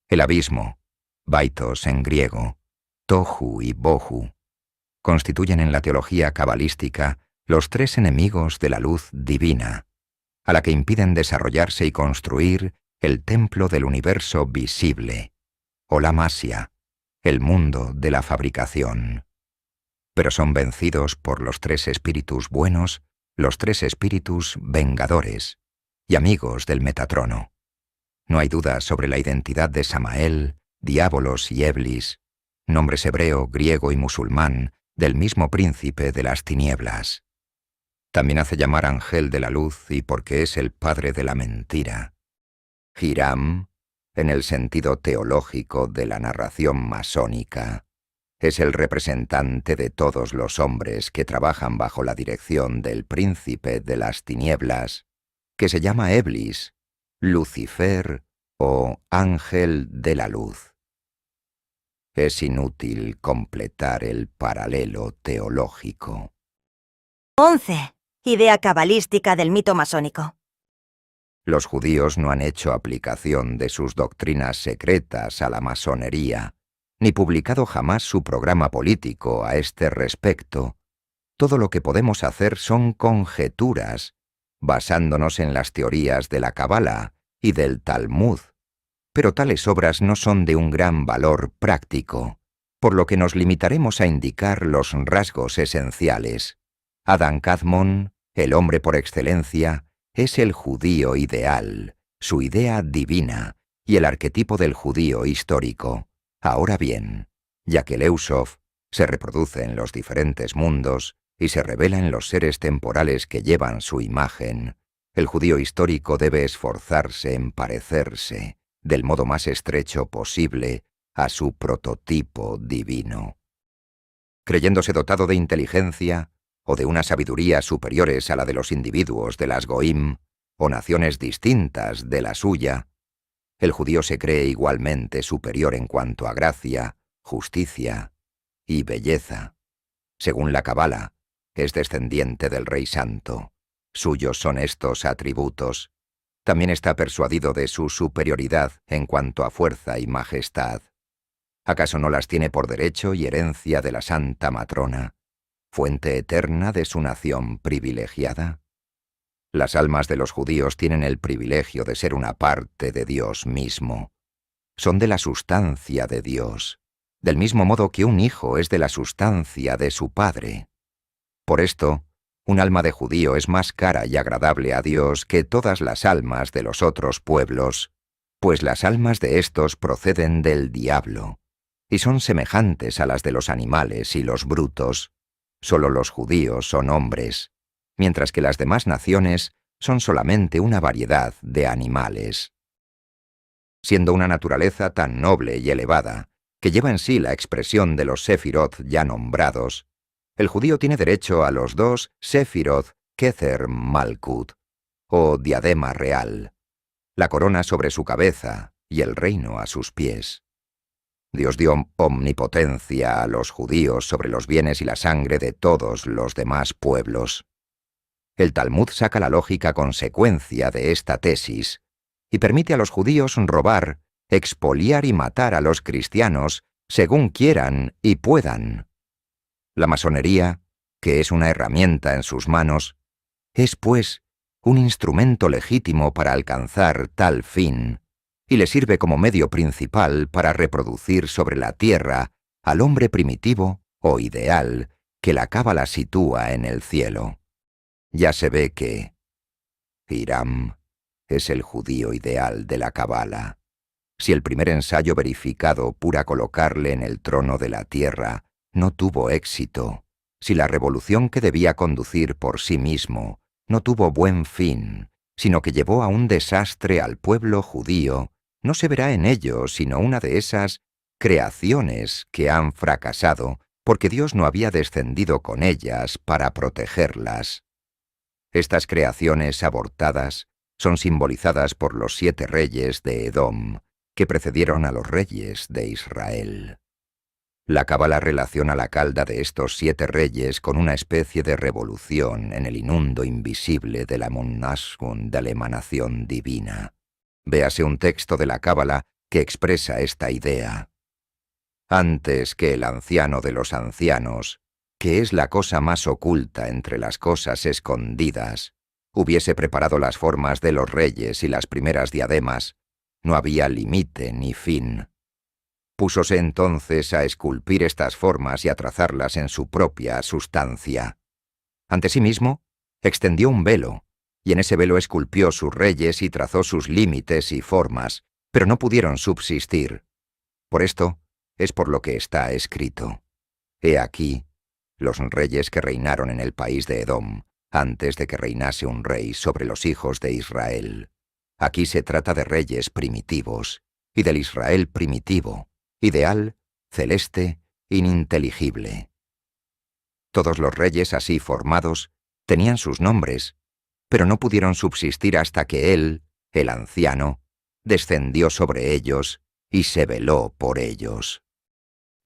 El abismo, Baitos en griego, Tohu y Bohu, constituyen en la teología cabalística los 3 enemigos de la luz divina, a la que impiden desarrollarse y construir el templo del universo visible, o la Masia, el mundo de la fabricación. Pero son vencidos por los 3 espíritus buenos, los 3 espíritus vengadores y amigos del Metatrono. No hay duda sobre la identidad de Samael, Diabolos y Eblis, nombres hebreo, griego y musulmán del mismo príncipe de las tinieblas. También hace llamar ángel de la luz y porque es el padre de la mentira. Hiram, en el sentido teológico de la narración masónica, es el representante de todos los hombres que trabajan bajo la dirección del príncipe de las tinieblas, que se llama Eblis, Lucifer o ángel de la luz. Es inútil completar el paralelo teológico. 11. Idea cabalística del mito masónico. Los judíos no han hecho aplicación de sus doctrinas secretas a la masonería, ni publicado jamás su programa político a este respecto. Todo lo que podemos hacer son conjeturas, basándonos en las teorías de la Cábala y del Talmud, pero tales obras no son de un gran valor práctico, por lo que nos limitaremos a indicar los rasgos esenciales. Adán Kadmon, el hombre por excelencia, es el judío ideal, su idea divina y el arquetipo del judío histórico. Ahora bien, ya que el Eusov se reproduce en los diferentes mundos y se revela en los seres temporales que llevan su imagen, el judío histórico debe esforzarse en parecerse, del modo más estrecho posible, a su prototipo divino. Creyéndose dotado de inteligencia o de una sabiduría superiores a la de los individuos de las Goim, o naciones distintas de la suya, el judío se cree igualmente superior en cuanto a gracia, justicia y belleza. Según la Cábala, es descendiente del Rey Santo. Suyos son estos atributos. También está persuadido de su superioridad en cuanto a fuerza y majestad. ¿Acaso no las tiene por derecho y herencia de la Santa Matrona, fuente eterna de su nación privilegiada? Las almas de los judíos tienen el privilegio de ser una parte de Dios mismo. Son de la sustancia de Dios, del mismo modo que un hijo es de la sustancia de su padre. Por esto, un alma de judío es más cara y agradable a Dios que todas las almas de los otros pueblos, pues las almas de éstos proceden del diablo, y son semejantes a las de los animales y los brutos. Solo los judíos son hombres, mientras que las demás naciones son solamente una variedad de animales. Siendo una naturaleza tan noble y elevada, que lleva en sí la expresión de los Sefirot ya nombrados, el judío tiene derecho a los dos Sefirot Keter Malkut, o diadema real, la corona sobre su cabeza y el reino a sus pies. Dios dio omnipotencia a los judíos sobre los bienes y la sangre de todos los demás pueblos. El Talmud saca la lógica consecuencia de esta tesis y permite a los judíos robar, expoliar y matar a los cristianos según quieran y puedan. La masonería, que es una herramienta en sus manos, es, pues, un instrumento legítimo para alcanzar tal fin, y le sirve como medio principal para reproducir sobre la tierra al hombre primitivo o ideal que la Cábala sitúa en el cielo. Ya se ve que Hiram es el judío ideal de la Cábala. Si el primer ensayo verificado pura colocarle en el trono de la tierra no tuvo éxito, si la revolución que debía conducir por sí mismo no tuvo buen fin, sino que llevó a un desastre al pueblo judío, no se verá en ello sino una de esas creaciones que han fracasado porque Dios no había descendido con ellas para protegerlas. Estas creaciones abortadas son simbolizadas por los 7 reyes de Edom, que precedieron a los reyes de Israel. La Cábala relaciona la calda de estos 7 reyes con una especie de revolución en el inundo invisible de la Monashun de la emanación divina. Véase un texto de la Cábala que expresa esta idea. Antes que el anciano de los ancianos, que es la cosa más oculta entre las cosas escondidas, hubiese preparado las formas de los reyes y las primeras diademas, no había límite ni fin. Púsose entonces a esculpir estas formas y a trazarlas en su propia sustancia. Ante sí mismo, extendió un velo, y en ese velo esculpió sus reyes y trazó sus límites y formas, pero no pudieron subsistir. Por esto es por lo que está escrito. He aquí los reyes que reinaron en el país de Edom, antes de que reinase un rey sobre los hijos de Israel. Aquí se trata de reyes primitivos, y del Israel primitivo, ideal, celeste, ininteligible. Todos los reyes así formados tenían sus nombres, pero no pudieron subsistir hasta que él, el anciano, descendió sobre ellos y se veló por ellos.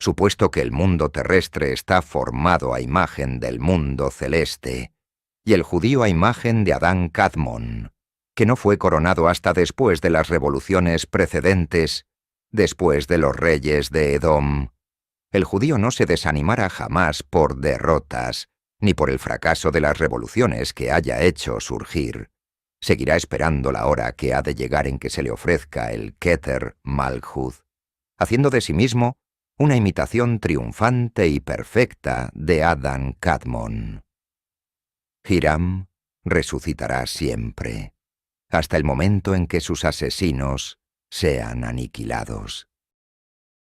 Supuesto que el mundo terrestre está formado a imagen del mundo celeste, y el judío a imagen de Adán Cadmón, que no fue coronado hasta después de las revoluciones precedentes, después de los reyes de Edom, el judío no se desanimara jamás por derrotas, ni por el fracaso de las revoluciones que haya hecho surgir. Seguirá esperando la hora que ha de llegar en que se le ofrezca el Keter Malchut, haciendo de sí mismo una imitación triunfante y perfecta de Adán Cadmón. Hiram resucitará siempre, hasta el momento en que sus asesinos sean aniquilados.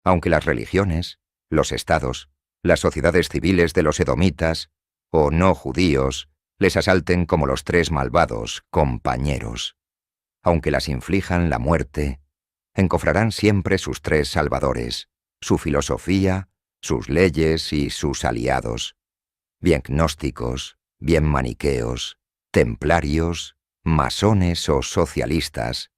Aunque las religiones, los estados, las sociedades civiles de los edomitas, o no judíos, les asalten como los 3 malvados compañeros, aunque las inflijan la muerte, encofrarán siempre sus 3 salvadores, su filosofía, sus leyes y sus aliados, bien gnósticos, bien maniqueos, templarios, masones o socialistas.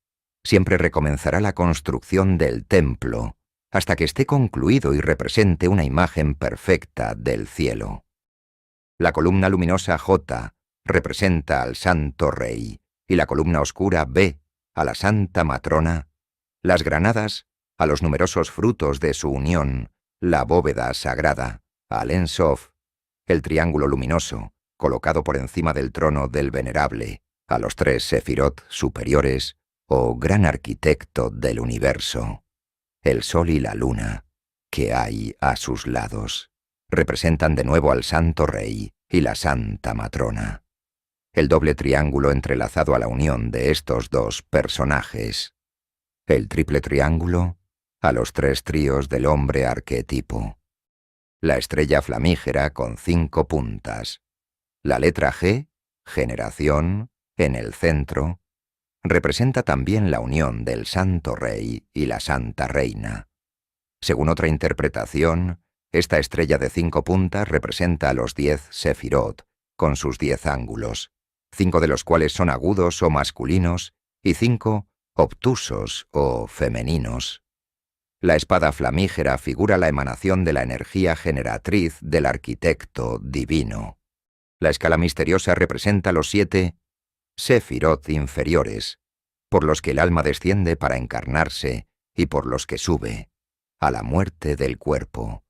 Siempre recomenzará la construcción del templo, hasta que esté concluido y represente una imagen perfecta del cielo. La columna luminosa J representa al Santo Rey, y la columna oscura B a la Santa Matrona, las granadas a los numerosos frutos de su unión, la bóveda sagrada, al En Sof, el triángulo luminoso, colocado por encima del trono del Venerable, a los 3 Sefirot superiores, o gran arquitecto del universo, el sol y la luna, que hay a sus lados, representan de nuevo al Santo Rey y la Santa Matrona. El doble triángulo entrelazado a la unión de estos 2 personajes. el triple triángulo, a los 3 tríos del hombre arquetipo. La estrella flamígera con 5 puntas. La letra G, generación, en el centro, representa también la unión del Santo Rey y la Santa Reina. Según otra interpretación, esta estrella de 5 puntas representa a los 10 sefirot, con sus 10 ángulos, 5 de los cuales son agudos o masculinos y 5 obtusos o femeninos. La espada flamígera figura la emanación de la energía generatriz del arquitecto divino. La escala misteriosa representa los 7 sefirot inferiores, por los que el alma desciende para encarnarse y por los que sube, a la muerte del cuerpo,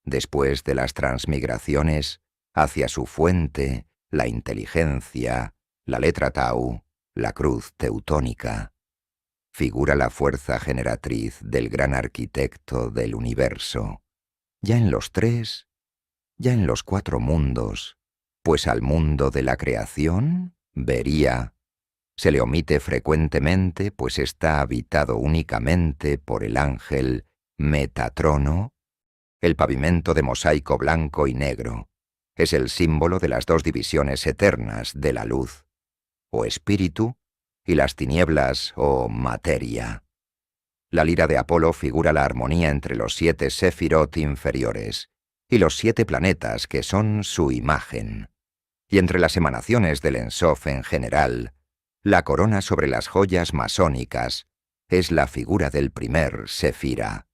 después de las transmigraciones, hacia su fuente, la inteligencia, la letra tau, la cruz teutónica. Figura la fuerza generatriz del gran arquitecto del universo, ya en los 3, ya en los 4 mundos, pues al mundo de la creación, vería, se le omite frecuentemente, pues está habitado únicamente por el ángel Metatrono. El pavimento de mosaico blanco y negro es el símbolo de las 2 divisiones eternas de la luz, o espíritu, y las tinieblas o materia. La lira de Apolo figura la armonía entre los 7 sefirot inferiores y los 7 planetas que son su imagen. Y entre las emanaciones del Ensof en general, la corona sobre las joyas masónicas es la figura del primer sefira.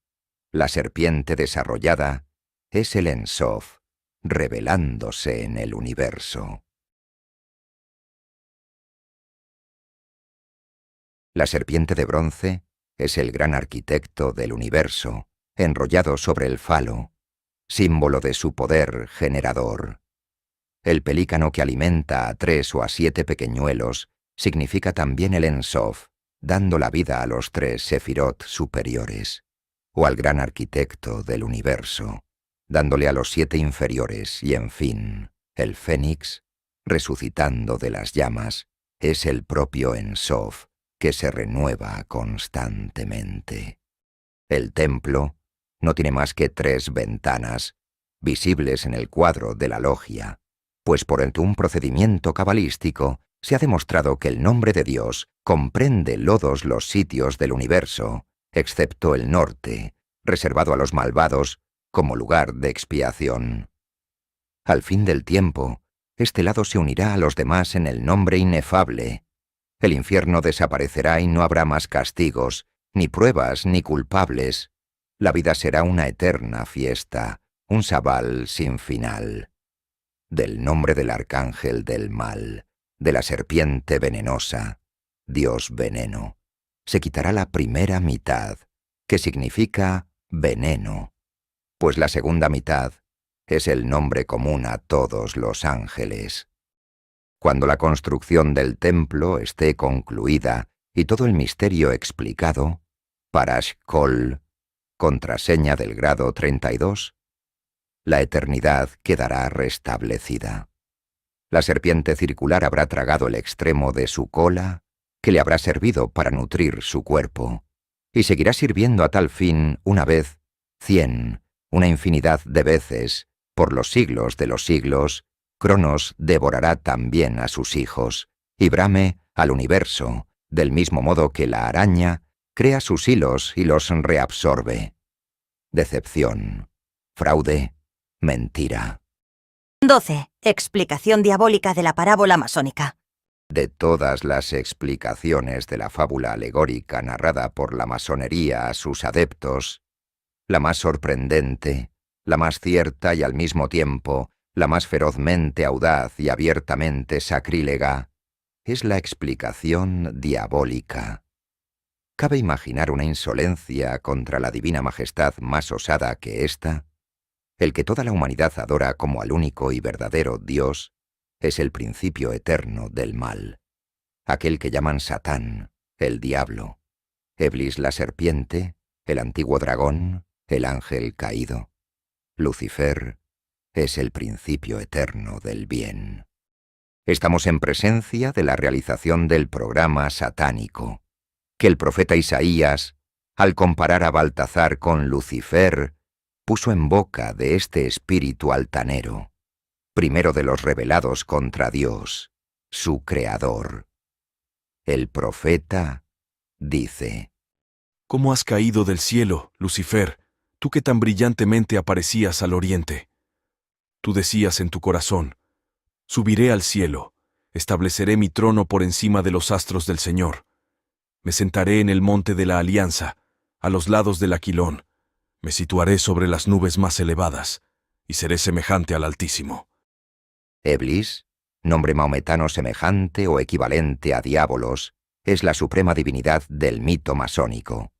La serpiente desarrollada es el Ensof, revelándose en el universo. La serpiente de bronce es el gran arquitecto del universo, enrollado sobre el falo, símbolo de su poder generador. El pelícano que alimenta a 3 o a 7 pequeñuelos significa también el Ensof, dando la vida a los 3 sefirot superiores, o al gran arquitecto del universo, dándole a los 7 inferiores, y en fin, el fénix, resucitando de las llamas, es el propio Ensof, que se renueva constantemente. El templo no tiene más que 3 ventanas, visibles en el cuadro de la logia, pues por un procedimiento cabalístico se ha demostrado que el nombre de Dios comprende todos los sitios del universo, excepto el norte, reservado a los malvados como lugar de expiación. Al fin del tiempo, este lado se unirá a los demás en el nombre inefable. El infierno desaparecerá y no habrá más castigos, ni pruebas, ni culpables. La vida será una eterna fiesta, un sabal sin final. Del nombre del arcángel del mal, de la serpiente venenosa, Dios veneno, se quitará la primera mitad, que significa veneno, pues la segunda mitad es el nombre común a todos los ángeles. Cuando la construcción del templo esté concluida y todo el misterio explicado, Parash Kol, contraseña del grado 32, la eternidad quedará restablecida. La serpiente circular habrá tragado el extremo de su cola, que le habrá servido para nutrir su cuerpo, y seguirá sirviendo a tal fin una vez, 100, una infinidad de veces, por los siglos de los siglos. Cronos devorará también a sus hijos, y Brahme al universo, del mismo modo que la araña crea sus hilos y los reabsorbe. Decepción, fraude, mentira. 12. Explicación diabólica de la parábola masónica. De todas las explicaciones de la fábula alegórica narrada por la masonería a sus adeptos, la más sorprendente, la más cierta y al mismo tiempo la más ferozmente audaz y abiertamente sacrílega, es la explicación diabólica. ¿Cabe imaginar una insolencia contra la divina majestad más osada que esta? El que toda la humanidad adora como al único y verdadero Dios es el principio eterno del mal, aquel que llaman Satán, el diablo, Eblis la serpiente, el antiguo dragón, el ángel caído. Lucifer es el principio eterno del bien. Estamos en presencia de la realización del programa satánico, que el profeta Isaías, al comparar a Baltazar con Lucifer, puso en boca de este espíritu altanero, primero de los rebelados contra Dios, su Creador. El profeta dice: ¿Cómo has caído del cielo, Lucifer, tú que tan brillantemente aparecías al oriente? Tú decías en tu corazón: subiré al cielo, estableceré mi trono por encima de los astros del Señor. Me sentaré en el monte de la alianza, a los lados del Aquilón. Me situaré sobre las nubes más elevadas, y seré semejante al Altísimo. Eblis, nombre maometano semejante o equivalente a Diabolos, es la suprema divinidad del mito masónico.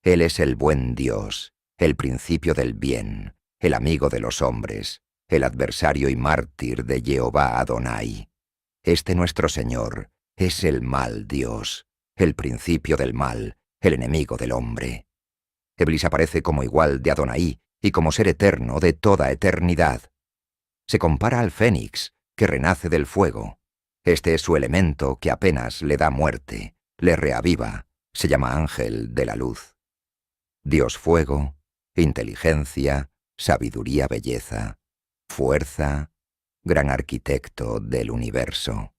Él es el buen Dios, el principio del bien, el amigo de los hombres, el adversario y mártir de Jehová Adonai. Este nuestro Señor es el mal Dios, el principio del mal, el enemigo del hombre. Eblis aparece como igual de Adonai y como ser eterno de toda eternidad. Se compara al fénix, que renace del fuego. Este es su elemento que apenas le da muerte, le reaviva, se llama ángel de la luz. Dios fuego, inteligencia, sabiduría, belleza, fuerza, gran arquitecto del universo.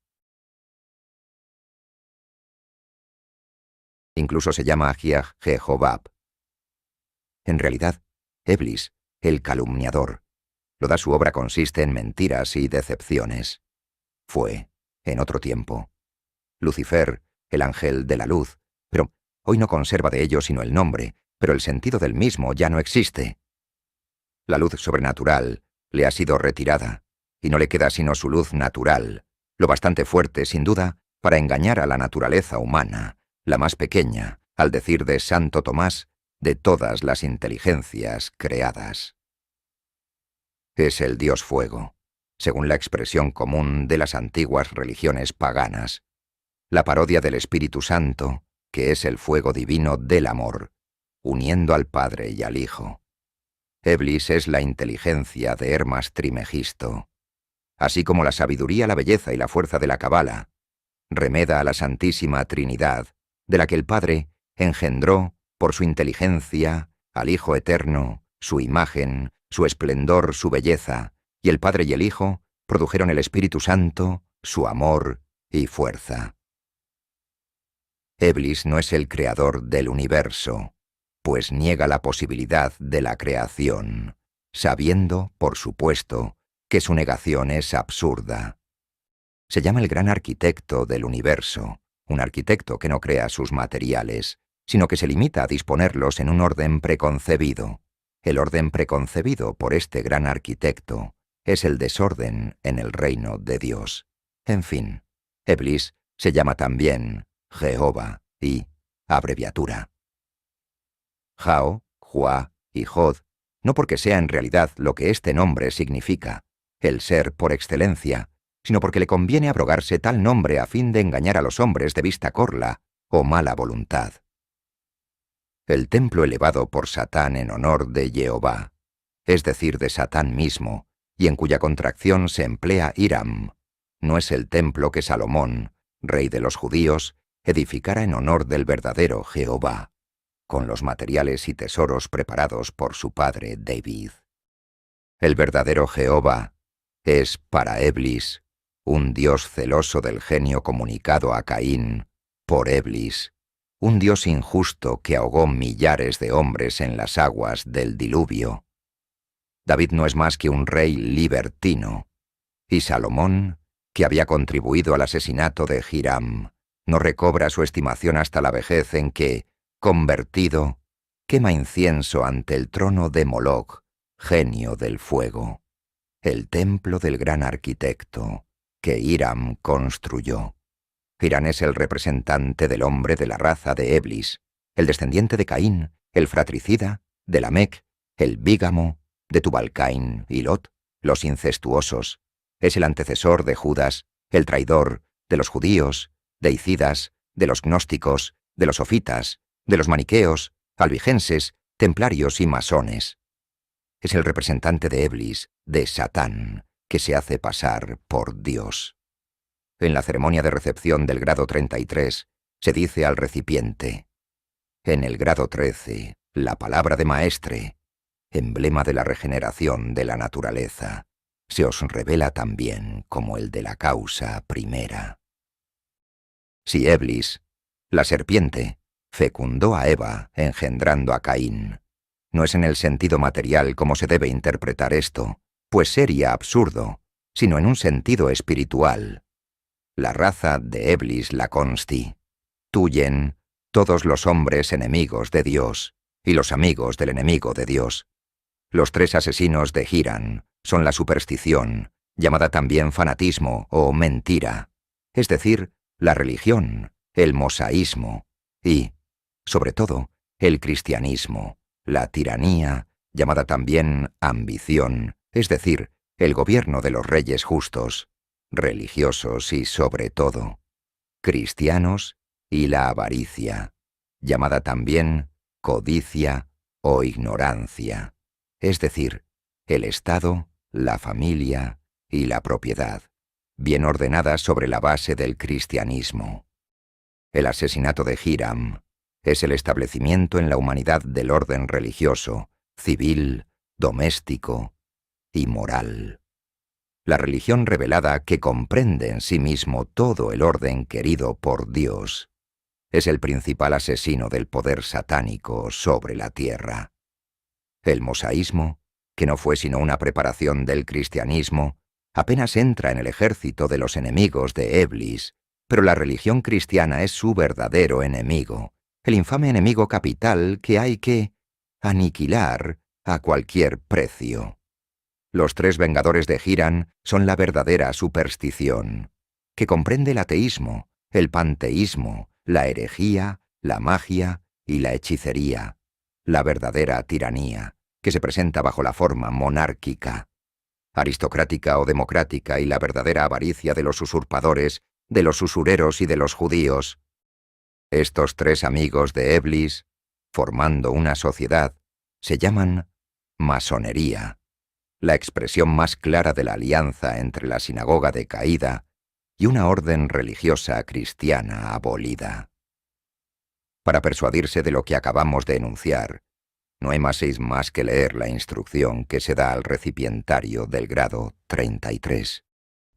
Incluso se llama Ahiaj Jehobab. En realidad, Eblis, el calumniador, toda su obra consiste en mentiras y decepciones. Fue, en otro tiempo, Lucifer, el ángel de la luz, pero hoy no conserva de ello sino el nombre, pero el sentido del mismo ya no existe. La luz sobrenatural le ha sido retirada, y no le queda sino su luz natural, lo bastante fuerte, sin duda, para engañar a la naturaleza humana, la más pequeña, al decir de Santo Tomás, de todas las inteligencias creadas. Es el Dios fuego, según la expresión común de las antiguas religiones paganas, la parodia del Espíritu Santo, que es el fuego divino del amor, uniendo al Padre y al Hijo. Eblis es la inteligencia de Hermas Trimegisto, así como la sabiduría, la belleza y la fuerza de la Cabala, remeda a la Santísima Trinidad, de la que el Padre engendró, por su inteligencia, al Hijo eterno, su imagen, su esplendor, su belleza, y el Padre y el Hijo produjeron el Espíritu Santo, su amor y fuerza. Eblis no es el creador del universo, pues niega la posibilidad de la creación, sabiendo, por supuesto, que su negación es absurda. Se llama el gran arquitecto del universo, un arquitecto que no crea sus materiales, sino que se limita a disponerlos en un orden preconcebido. El orden preconcebido por este gran arquitecto es el desorden en el reino de Dios. En fin, Eblis se llama también Jehová y abreviatura. Jao, Juá y Jod, no porque sea en realidad lo que este nombre significa, el ser por excelencia, sino porque le conviene abrogarse tal nombre a fin de engañar a los hombres de vista corla o mala voluntad. El templo elevado por Satán en honor de Jehová, es decir, de Satán mismo, y en cuya contracción se emplea Hiram, no es el templo que Salomón, rey de los judíos, edificara en honor del verdadero Jehová, con los materiales y tesoros preparados por su padre David. El verdadero Jehová es, para Eblis, un Dios celoso del genio comunicado a Caín por Eblis, un Dios injusto que ahogó millares de hombres en las aguas del diluvio. David no es más que un rey libertino, y Salomón, que había contribuido al asesinato de Hiram, no recobra su estimación hasta la vejez en que, convertido, quema incienso ante el trono de Moloch, genio del fuego, el templo del gran arquitecto que Hiram construyó. Hiram es el representante del hombre de la raza de Eblis, el descendiente de Caín, el fratricida, de Lamec, el bígamo, de Tubal-Caín y Lot, los incestuosos. Es el antecesor de Judas, el traidor, de los judíos, deicidas, de los gnósticos, de los sofitas, de los maniqueos, albigenses, templarios y masones. Es el representante de Eblis, de Satán, que se hace pasar por Dios. En la ceremonia de recepción del grado 33, se dice al recipiente. En el grado 13, la palabra de maestre, emblema de la regeneración de la naturaleza, se os revela también como el de la causa primera. Si Eblis, la serpiente, fecundó a Eva engendrando a Caín, no es en el sentido material como se debe interpretar esto, pues sería absurdo, sino en un sentido espiritual. La raza de Eblis la consti, tuyen todos los hombres enemigos de Dios y los amigos del enemigo de Dios. Los tres asesinos de Hiram son la superstición, llamada también fanatismo o mentira, es decir, la religión, el mosaísmo y, sobre todo, el cristianismo, la tiranía, llamada también ambición, es decir, el gobierno de los reyes justos, religiosos y, sobre todo, cristianos, y la avaricia, llamada también codicia o ignorancia, es decir, el Estado, la familia y la propiedad, bien ordenadas sobre la base del cristianismo. El asesinato de Hiram es el establecimiento en la humanidad del orden religioso, civil, doméstico y moral. La religión revelada que comprende en sí mismo todo el orden querido por Dios es el principal asesino del poder satánico sobre la tierra. El mosaísmo, que no fue sino una preparación del cristianismo, apenas entra en el ejército de los enemigos de Eblis, pero la religión cristiana es su verdadero enemigo, el infame enemigo capital que hay que aniquilar a cualquier precio. Los tres vengadores de Hiram son la verdadera superstición, que comprende el ateísmo, el panteísmo, la herejía, la magia y la hechicería, la verdadera tiranía, que se presenta bajo la forma monárquica, aristocrática o democrática, y la verdadera avaricia de los usurpadores, de los usureros y de los judíos. Estos tres amigos de Eblis, formando una sociedad, se llaman masonería, la expresión más clara de la alianza entre la sinagoga decaída y una orden religiosa cristiana abolida. Para persuadirse de lo que acabamos de enunciar, no hay más que leer la instrucción que se da al recipientario del grado 33.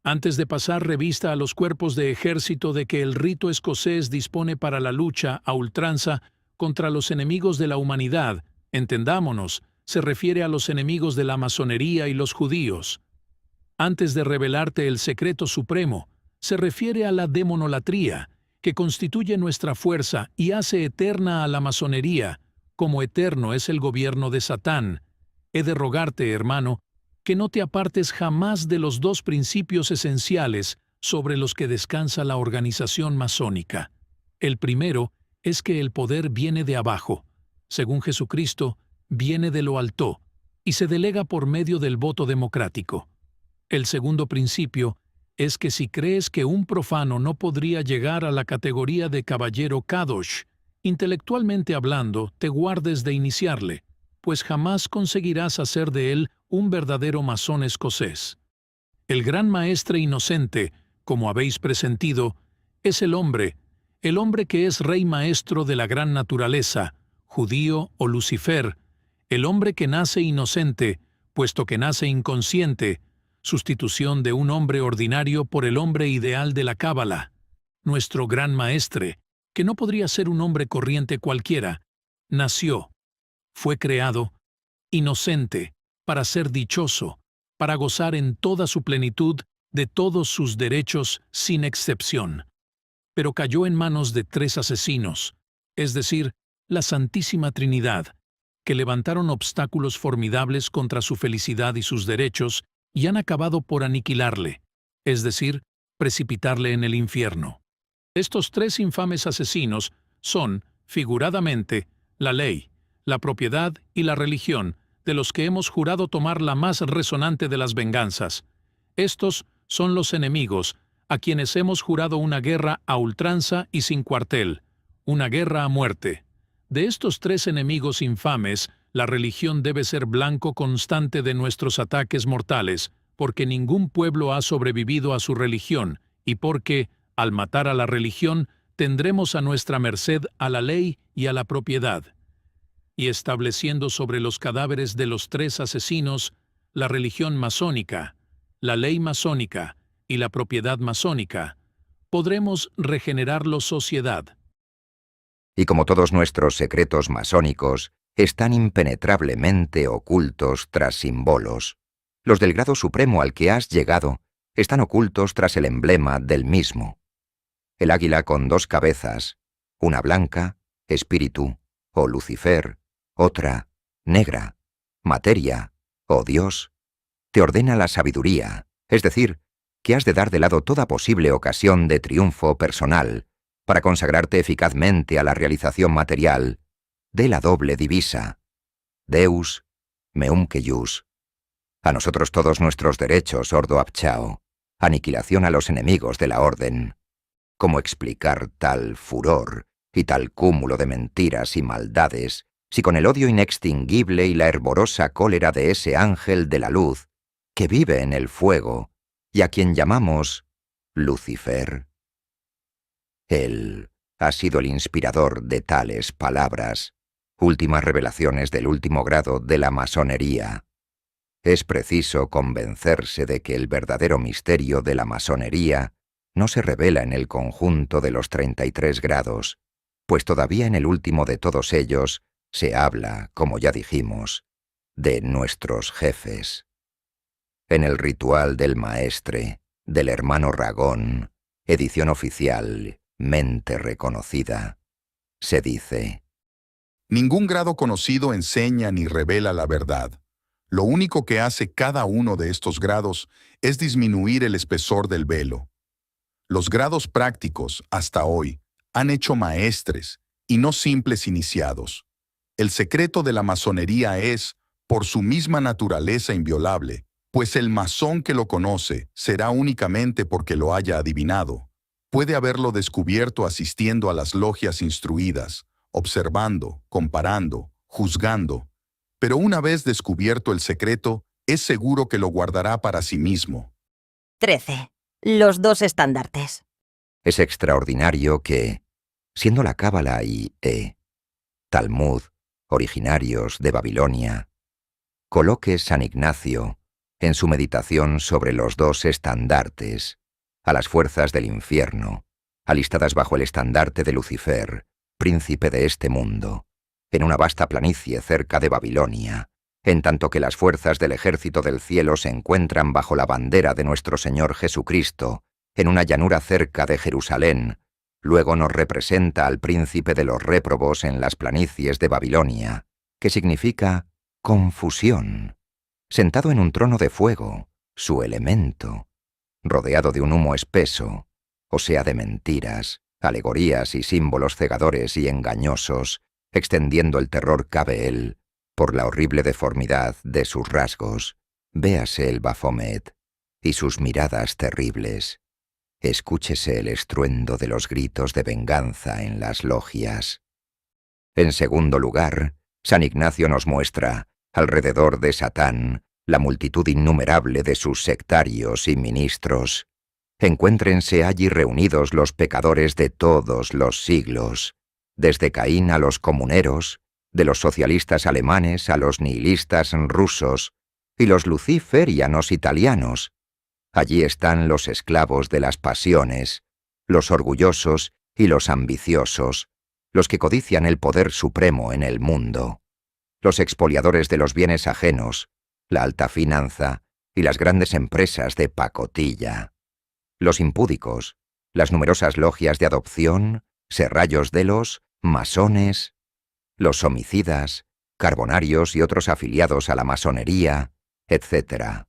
Antes de pasar revista a los cuerpos de ejército de que el rito escocés dispone para la lucha a ultranza contra los enemigos de la humanidad, entendámonos, se refiere a los enemigos de la masonería y los judíos. Antes de revelarte el secreto supremo, se refiere a la demonolatría, que constituye nuestra fuerza y hace eterna a la masonería, como eterno es el gobierno de Satán. He de rogarte, hermano, que no te apartes jamás de los dos principios esenciales sobre los que descansa la organización masónica. El primero es que el poder viene de abajo. Según Jesucristo, viene de lo alto y se delega por medio del voto democrático. El segundo principio es que si crees que un profano no podría llegar a la categoría de caballero Kadosh, intelectualmente hablando, te guardes de iniciarle, pues jamás conseguirás hacer de él un verdadero masón escocés. El gran maestre inocente, como habéis presentido, es el hombre que es rey maestro de la gran naturaleza, judío o Lucifer, el hombre que nace inocente, puesto que nace inconsciente, sustitución de un hombre ordinario por el hombre ideal de la Cábala. Nuestro gran maestre, que no podría ser un hombre corriente cualquiera, nació, fue creado, inocente, para ser dichoso, para gozar en toda su plenitud de todos sus derechos sin excepción. Pero cayó en manos de tres asesinos, es decir, la Santísima Trinidad, que levantaron obstáculos formidables contra su felicidad y sus derechos y han acabado por aniquilarle, es decir, precipitarle en el infierno. Estos tres infames asesinos son, figuradamente, la ley, la propiedad y la religión, de los que hemos jurado tomar la más resonante de las venganzas. Estos son los enemigos, a quienes hemos jurado una guerra a ultranza y sin cuartel, una guerra a muerte. De estos tres enemigos infames, la religión debe ser blanco constante de nuestros ataques mortales, porque ningún pueblo ha sobrevivido a su religión, y porque, al matar a la religión, tendremos a nuestra merced a la ley y a la propiedad, y estableciendo sobre los cadáveres de los 3 asesinos la religión masónica, la ley masónica y la propiedad masónica, podremos regenerarlo sociedad. Y como todos nuestros secretos masónicos están impenetrablemente ocultos tras símbolos, los del grado supremo al que has llegado están ocultos tras el emblema del mismo. El águila con 2 cabezas, una blanca, espíritu, o Lucifer, otra, negra, materia, o Dios, te ordena la sabiduría, es decir, que has de dar de lado toda posible ocasión de triunfo personal para consagrarte eficazmente a la realización material de la doble divisa, Deus, meumque jus. A nosotros todos nuestros derechos, ordo abchao, aniquilación a los enemigos de la orden. ¿Cómo explicar tal furor y tal cúmulo de mentiras y maldades si con el odio inextinguible y la hervorosa cólera de ese ángel de la luz que vive en el fuego y a quien llamamos Lucifer? Él ha sido el inspirador de tales palabras, últimas revelaciones del último grado de la masonería. Es preciso convencerse de que el verdadero misterio de la masonería no se revela en el conjunto de los 33 grados, pues todavía en el último de todos ellos se habla, como ya dijimos, de nuestros jefes. En el ritual del maestre, del hermano Ragón, edición oficial, mente reconocida, se dice: Ningún grado conocido enseña ni revela la verdad. Lo único que hace cada uno de estos grados es disminuir el espesor del velo. Los grados prácticos, hasta hoy, han hecho maestres y no simples iniciados. El secreto de la masonería es, por su misma naturaleza inviolable, pues el masón que lo conoce será únicamente porque lo haya adivinado. Puede haberlo descubierto asistiendo a las logias instruidas, observando, comparando, juzgando, pero una vez descubierto el secreto, es seguro que lo guardará para sí mismo. 13. Los 2 estandartes. Es extraordinario que, siendo la Cábala y Talmud, originarios de Babilonia, coloque San Ignacio, en su meditación sobre los 2 estandartes, a las fuerzas del infierno, alistadas bajo el estandarte de Lucifer, príncipe de este mundo, en una vasta planicie cerca de Babilonia, en tanto que las fuerzas del ejército del cielo se encuentran bajo la bandera de nuestro Señor Jesucristo, en una llanura cerca de Jerusalén. Luego nos representa al príncipe de los réprobos en las planicies de Babilonia, que significa confusión, sentado en un trono de fuego, su elemento, rodeado de un humo espeso, o sea de mentiras, alegorías y símbolos cegadores y engañosos, extendiendo el terror cabe él, por la horrible deformidad de sus rasgos, véase el Baphomet y sus miradas terribles. Escúchese el estruendo de los gritos de venganza en las logias. En segundo lugar, San Ignacio nos muestra, alrededor de Satán, la multitud innumerable de sus sectarios y ministros. Encuéntrense allí reunidos los pecadores de todos los siglos, desde Caín a los comuneros, de los socialistas alemanes a los nihilistas rusos, y los luciferianos italianos. Allí están los esclavos de las pasiones, los orgullosos y los ambiciosos, los que codician el poder supremo en el mundo, los expoliadores de los bienes ajenos, la alta finanza y las grandes empresas de pacotilla, los impúdicos, las numerosas logias de adopción, serrallos de los masones, los homicidas, carbonarios y otros afiliados a la masonería, etc.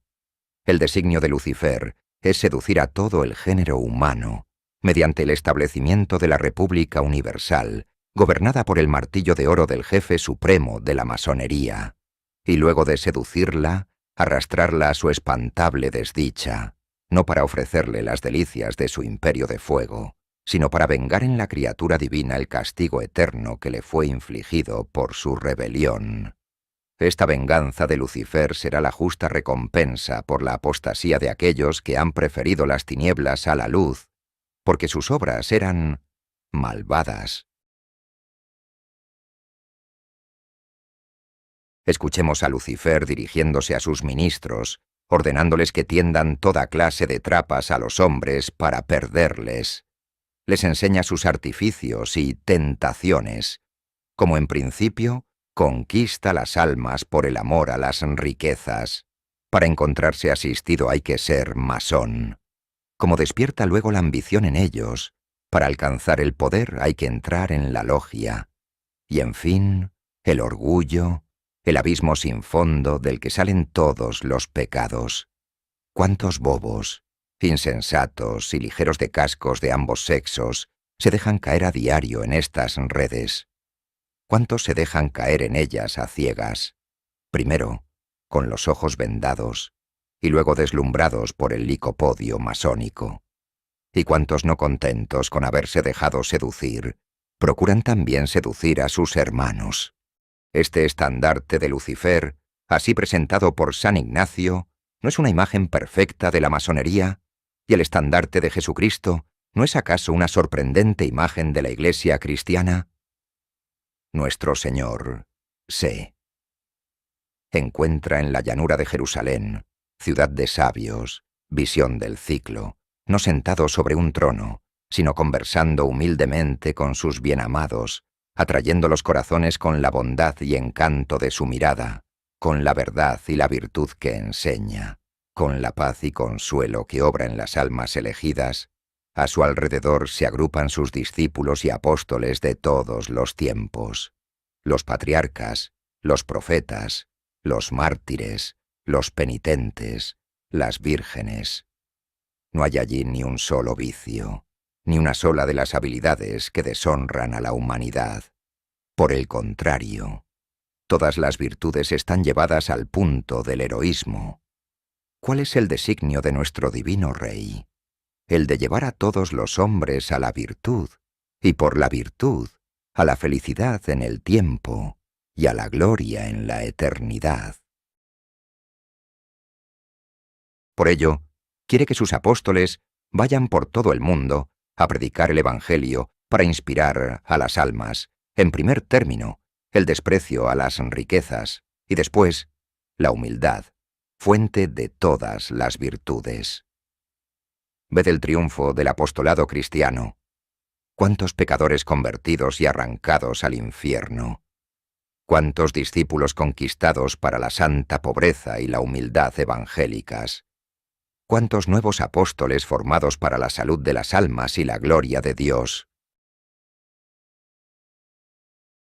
El designio de Lucifer es seducir a todo el género humano mediante el establecimiento de la República Universal, gobernada por el martillo de oro del jefe supremo de la masonería, y luego de seducirla, arrastrarla a su espantable desdicha, no para ofrecerle las delicias de su imperio de fuego, sino para vengar en la criatura divina el castigo eterno que le fue infligido por su rebelión. Esta venganza de Lucifer será la justa recompensa por la apostasía de aquellos que han preferido las tinieblas a la luz, porque sus obras eran malvadas. Escuchemos a Lucifer dirigiéndose a sus ministros, ordenándoles que tiendan toda clase de trampas a los hombres para perderles. Les enseña sus artificios y tentaciones. Como en principio, conquista las almas por el amor a las riquezas. Para encontrarse asistido hay que ser masón. Como despierta luego la ambición en ellos, para alcanzar el poder hay que entrar en la logia. Y en fin, el orgullo, el abismo sin fondo del que salen todos los pecados. ¿Cuántos bobos, insensatos y ligeros de cascos de ambos sexos se dejan caer a diario en estas redes? ¿Cuántos se dejan caer en ellas a ciegas? Primero, con los ojos vendados, y luego deslumbrados por el licopodio masónico. Y cuántos no contentos con haberse dejado seducir, procuran también seducir a sus hermanos. Este estandarte de Lucifer, así presentado por San Ignacio, ¿no es una imagen perfecta de la masonería? ¿Y el estandarte de Jesucristo no es acaso una sorprendente imagen de la Iglesia cristiana? Nuestro Señor se encuentra en la llanura de Jerusalén, ciudad de sabios, visión del ciclo, no sentado sobre un trono, sino conversando humildemente con sus bienamados, atrayendo los corazones con la bondad y encanto de su mirada, con la verdad y la virtud que enseña, con la paz y consuelo que obra en las almas elegidas. A su alrededor se agrupan sus discípulos y apóstoles de todos los tiempos, los patriarcas, los profetas, los mártires, los penitentes, las vírgenes. No hay allí ni un solo vicio, ni una sola de las habilidades que deshonran a la humanidad. Por el contrario, todas las virtudes están llevadas al punto del heroísmo. ¿Cuál es el designio de nuestro divino Rey? El de llevar a todos los hombres a la virtud, y por la virtud, a la felicidad en el tiempo y a la gloria en la eternidad. Por ello, quiere que sus apóstoles vayan por todo el mundo a predicar el Evangelio para inspirar a las almas, en primer término, el desprecio a las riquezas y después, la humildad, fuente de todas las virtudes. Ved el triunfo del apostolado cristiano. Cuántos pecadores convertidos y arrancados al infierno. Cuántos discípulos conquistados para la santa pobreza y la humildad evangélicas. Cuántos nuevos apóstoles formados para la salud de las almas y la gloria de Dios.